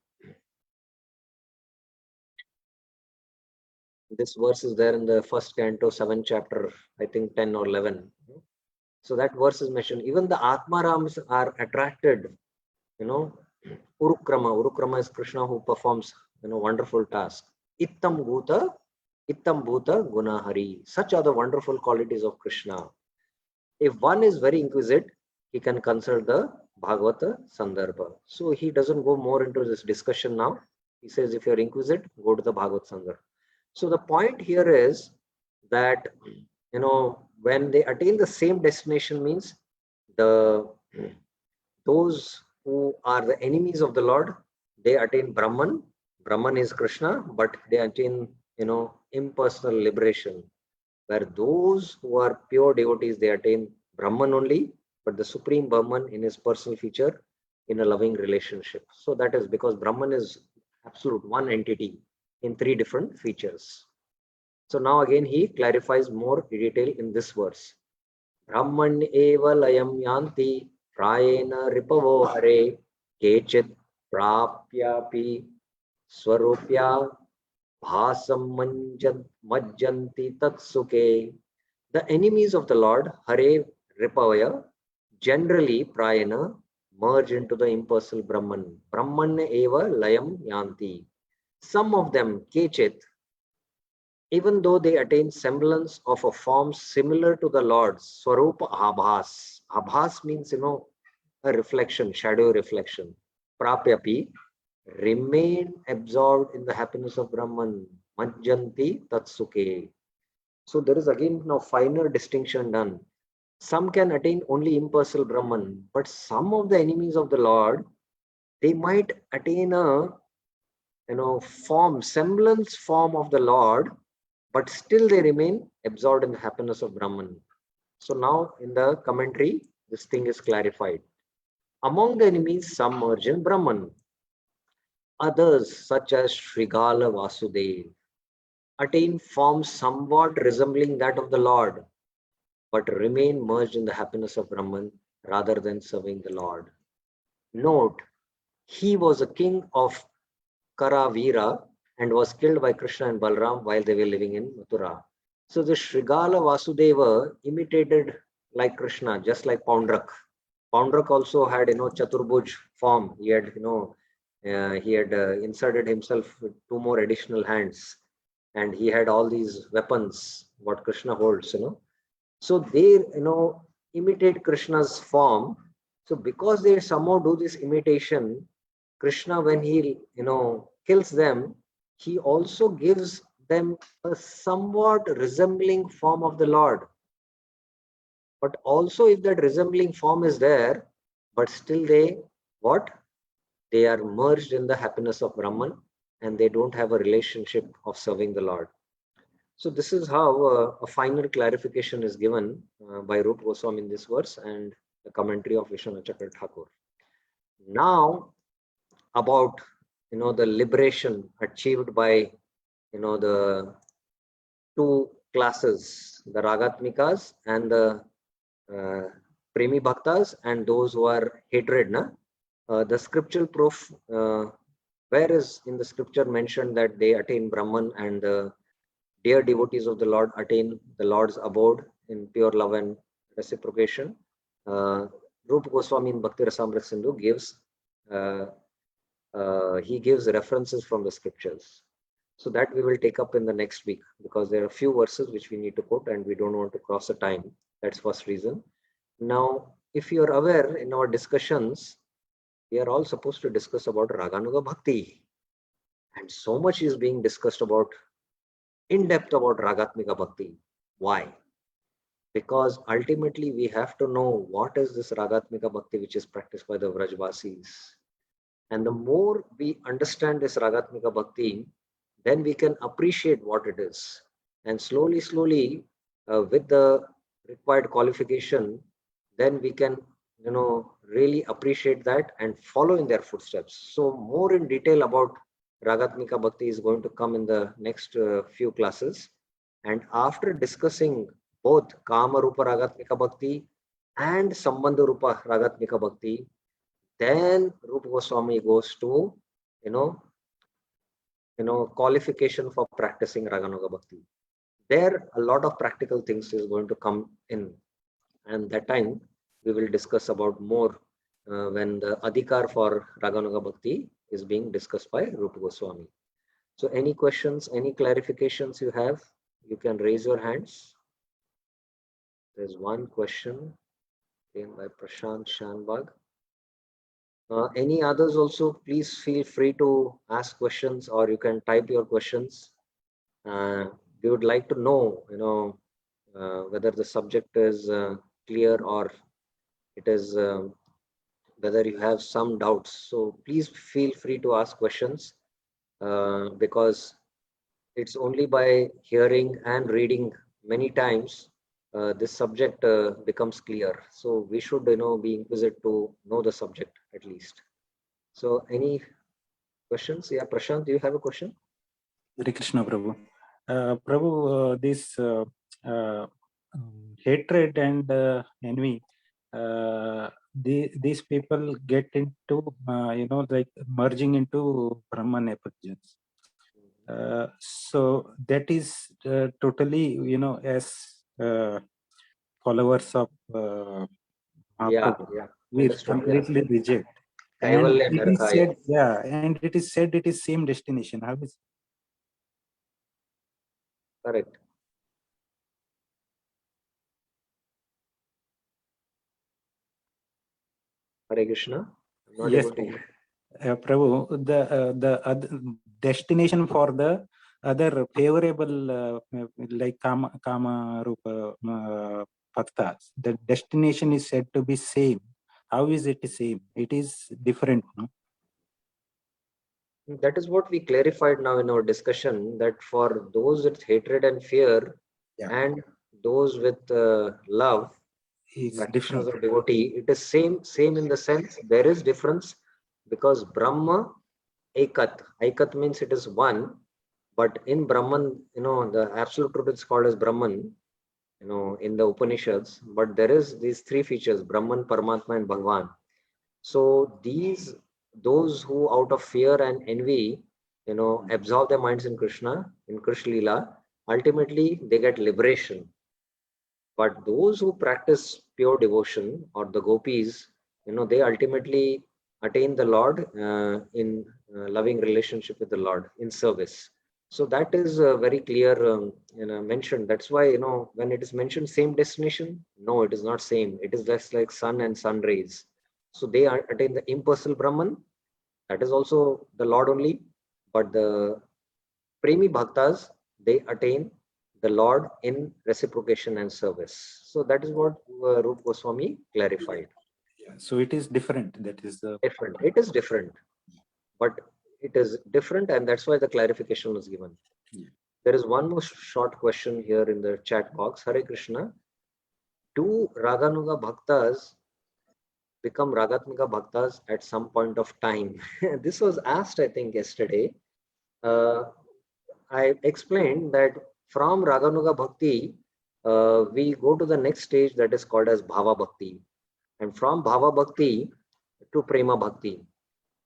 This verse is there in the first canto, 7th chapter, I think 10 or 11. So that verse is mentioned. Even the Atmarams are attracted, Urukrama. Urukrama is Krishna who performs, wonderful tasks. Ittam Bhuta Gunahari. Such are the wonderful qualities of Krishna. If one is very inquisitive, he can consult the Bhagavata Sandarbha. So he doesn't go more into this discussion now. He says, if you're inquisitive, go to the Bhagavata Sandarbha. So the point here is that, when they attain the same destination means those who are the enemies of the Lord, they attain Brahman. Brahman is Krishna, but they attain, impersonal liberation. Where those who are pure devotees, they attain Brahman only, but the Supreme Brahman in his personal feature in a loving relationship. So that is because Brahman is absolute one entity in three different features. So now again he clarifies more detail in this verse. Brahman eva layam yanti prayena ripavo hare kechit prapyapi swarupya bhasam majjanti tatsuke. The enemies of the Lord, Hare Ripavaya, generally prayana merge into the impersonal Brahman. Brahman eva layam yanti. Some of them, kechit, even though they attain semblance of a form similar to the Lord's, Swarupa Abhas. Abhas means, a reflection, shadow reflection. Prapyapi, remain absorbed in the happiness of Brahman. Majjanti tatsuke. So there is again now finer distinction done. Some can attain only impersonal Brahman, but some of the enemies of the Lord, they might attain a form, semblance form of the Lord, but still they remain absorbed in the happiness of Brahman. So now in the commentary, this thing is clarified. Among the enemies, some merge in Brahman. Others, such as Shrigala Vasudev, attain forms somewhat resembling that of the Lord, but remain merged in the happiness of Brahman rather than serving the Lord. Note, he was a king of Karavira and was killed by Krishna and Balram while they were living in Mathura. So the Shrigala Vasudeva imitated like Krishna, just like Poundrak. Poundrak also had, Chaturbuj form. He had, inserted himself with two more additional hands, and he had all these weapons, what Krishna holds, So they, imitate Krishna's form. So because they somehow do this imitation, Krishna, when he, kills them, he also gives them a somewhat resembling form of the Lord. But also if that resembling form is there, but still they, what? They are merged in the happiness of Brahman and they don't have a relationship of serving the Lord. So this is how a final clarification is given by Rupa Goswami in this verse and the commentary of Vishwanath Chakra Thakur. Now about the liberation achieved by the two classes, the Ragatmikas and the Premi Bhaktas and those who are hatred. The scriptural proof, where is in the scripture mentioned that they attain Brahman and the dear devotees of the Lord attain the Lord's abode in pure love and reciprocation? Rupa Goswami in Bhakti Rasamrita Sindhu gives he gives references from the scriptures. So that we will take up in the next week because there are a few verses which we need to quote and we don't want to cross the time. That's first reason. Now, if you are aware, in our discussions, we are all supposed to discuss about Raganuga Bhakti. And so much is being discussed about, in depth about Ragatmika Bhakti. Why? Because ultimately we have to know what is this Ragatmika Bhakti which is practiced by the Vrajvasis. And the more we understand this Ragatmika Bhakti, then we can appreciate what it is. And slowly, with the required qualification, then we can, really appreciate that and follow in their footsteps. So more in detail about Ragatmika Bhakti is going to come in the next few classes. And after discussing both Kama Rupa Ragatmika Bhakti and Sambandha Rupa Ragatmika Bhakti, then Rupa Goswami goes to, qualification for practicing Raganuga Bhakti. There, a lot of practical things is going to come in. And that time, we will discuss about more when the Adhikar for Raganuga Bhakti is being discussed by Rupa Goswami. So any questions, any clarifications you have, you can raise your hands. There's one question again by Prashant Shanbag. Any others also, please feel free to ask questions or you can type your questions. We would like to know, whether the subject is clear or it is whether you have some doubts. So please feel free to ask questions, because it's only by hearing and reading many times this subject becomes clear. So we should, be inquisitive to know the subject at least. So any questions? Yeah, Prashant, do you have a question? Hare Krishna, Prabhu. Prabhu, this hatred and envy, these people get into, like merging into Brahman effulgence. So that is totally, as followers of Yeah, Mahaprabhu, yeah, we understood. Yeah. completely reject. And Kaivalya it is Naraka, yeah. said, and it is said it is same destination. How is Correct. Hare Krishna. I'm not yes, able to hear. Prabhu, the other destination for the other favorable like kama rupa bhaktas, the destination is said to be same. How is it same? It is different, no? That is what we clarified now in our discussion, that for those with hatred and fear, Yeah. and those with love, Is practitioners different. or devotee, it is same in the sense there is difference, because Brahma Ekat. Ekat means it is one, but in Brahman, the absolute truth is called as Brahman, in the Upanishads, but there is these three features, Brahman, Paramatma, and Bhagavan. So those who out of fear and envy, absorb their minds in Krishna, in Krishna Lila, ultimately they get liberation. But those who practice pure devotion, or the gopis, they ultimately attain the Lord in loving relationship with the Lord in service. So that is very clear, mentioned. That's why, when it is mentioned same destination, no, it is not same. It is just like sun and sun rays. So they attain the impersonal Brahman. That is also the Lord only. But the Premi Bhaktas, they attain the Lord in reciprocation and service. So that is what Rup Goswami clarified. So it is different. That is the Different. It is different, but it is different, and that's why the clarification was given. Yeah. There is one more short question here in the chat box. Hare Krishna. Do Raganuga Bhaktas become Ragatmika Bhaktas at some point of time? This was asked, I think, yesterday. I explained that from Raganuga Bhakti, we go to the next stage that is called as Bhava Bhakti. And from Bhava Bhakti to Prema Bhakti.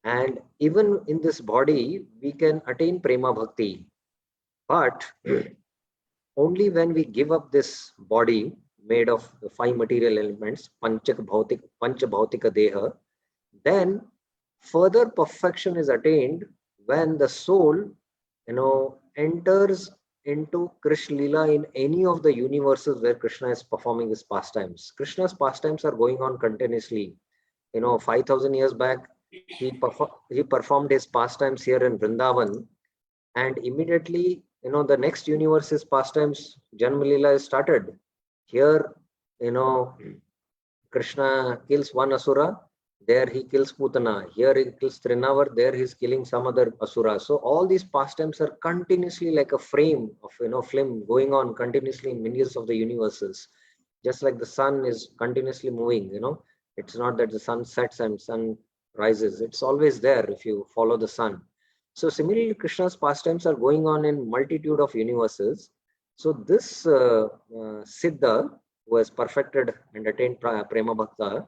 And even in this body, we can attain Prema Bhakti. But only when we give up this body made of the five material elements, Pancha Bhautika Deha, then further perfection is attained when the soul, enters into Krishna Lila in any of the universes where Krishna is performing his pastimes. Krishna's pastimes are going on continuously. 5,000 years back, he performed his pastimes here in Vrindavan, and immediately, the next universe's pastimes, Janma Lila, is started. Here, Krishna kills one asura, there he kills Putana, here he kills Trinavar, there he's killing some other asura. So all these pastimes are continuously like a frame of film going on continuously in millions of the universes. Just like the sun is continuously moving, it's not that the sun sets and sun rises. It's always there if you follow the sun. So similarly, Krishna's pastimes are going on in multitude of universes. So this Siddha, who has perfected and attained Prema Bhakta,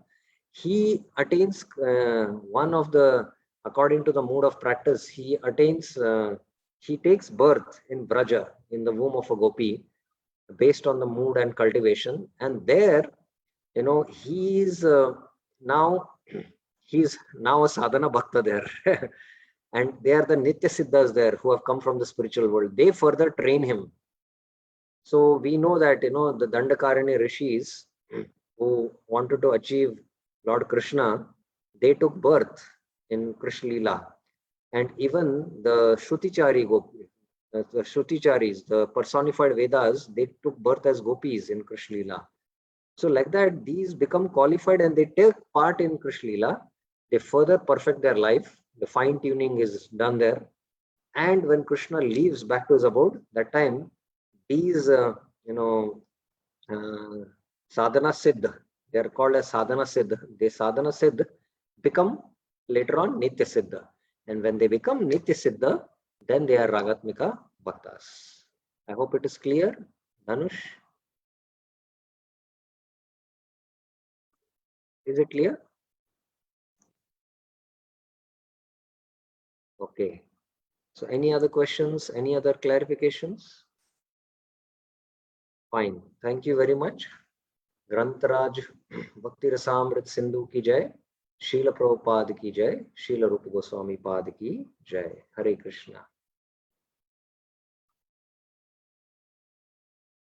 he attains one of the, according to the mode of practice, he takes birth in Braja, in the womb of a gopi, based on the mood and cultivation. And there, he's now a sadhana bhakta there. And they are the Nitya Siddhas there who have come from the spiritual world. They further train him. So we know that, the Dandakarani rishis who wanted to achieve Lord Krishna, they took birth in Krishna Lila. And even the Shrutichari Gopi, the Shruticharis, the personified Vedas, they took birth as gopis in Krishna Lila. So like that, these become qualified and they take part in Krishna Lila. they further perfect their life. The fine tuning is done there. And when Krishna leaves back to his abode, that time these, sadhana siddha, they are called as sadhana siddha. They sadhana siddha become later on nitya siddha. And when they become nitya siddha, then they are ragatmika bhaktas. I hope it is clear. Dhanush, is it clear? Okay. So any other questions, any other clarifications? Fine. Thank you very much. ग्रंथराज भक्ति रसामृत सिंधु की जय, शील प्रभुपाद की जय, शील रूप गोस्वामी पाद की जय. हरे कृष्णा.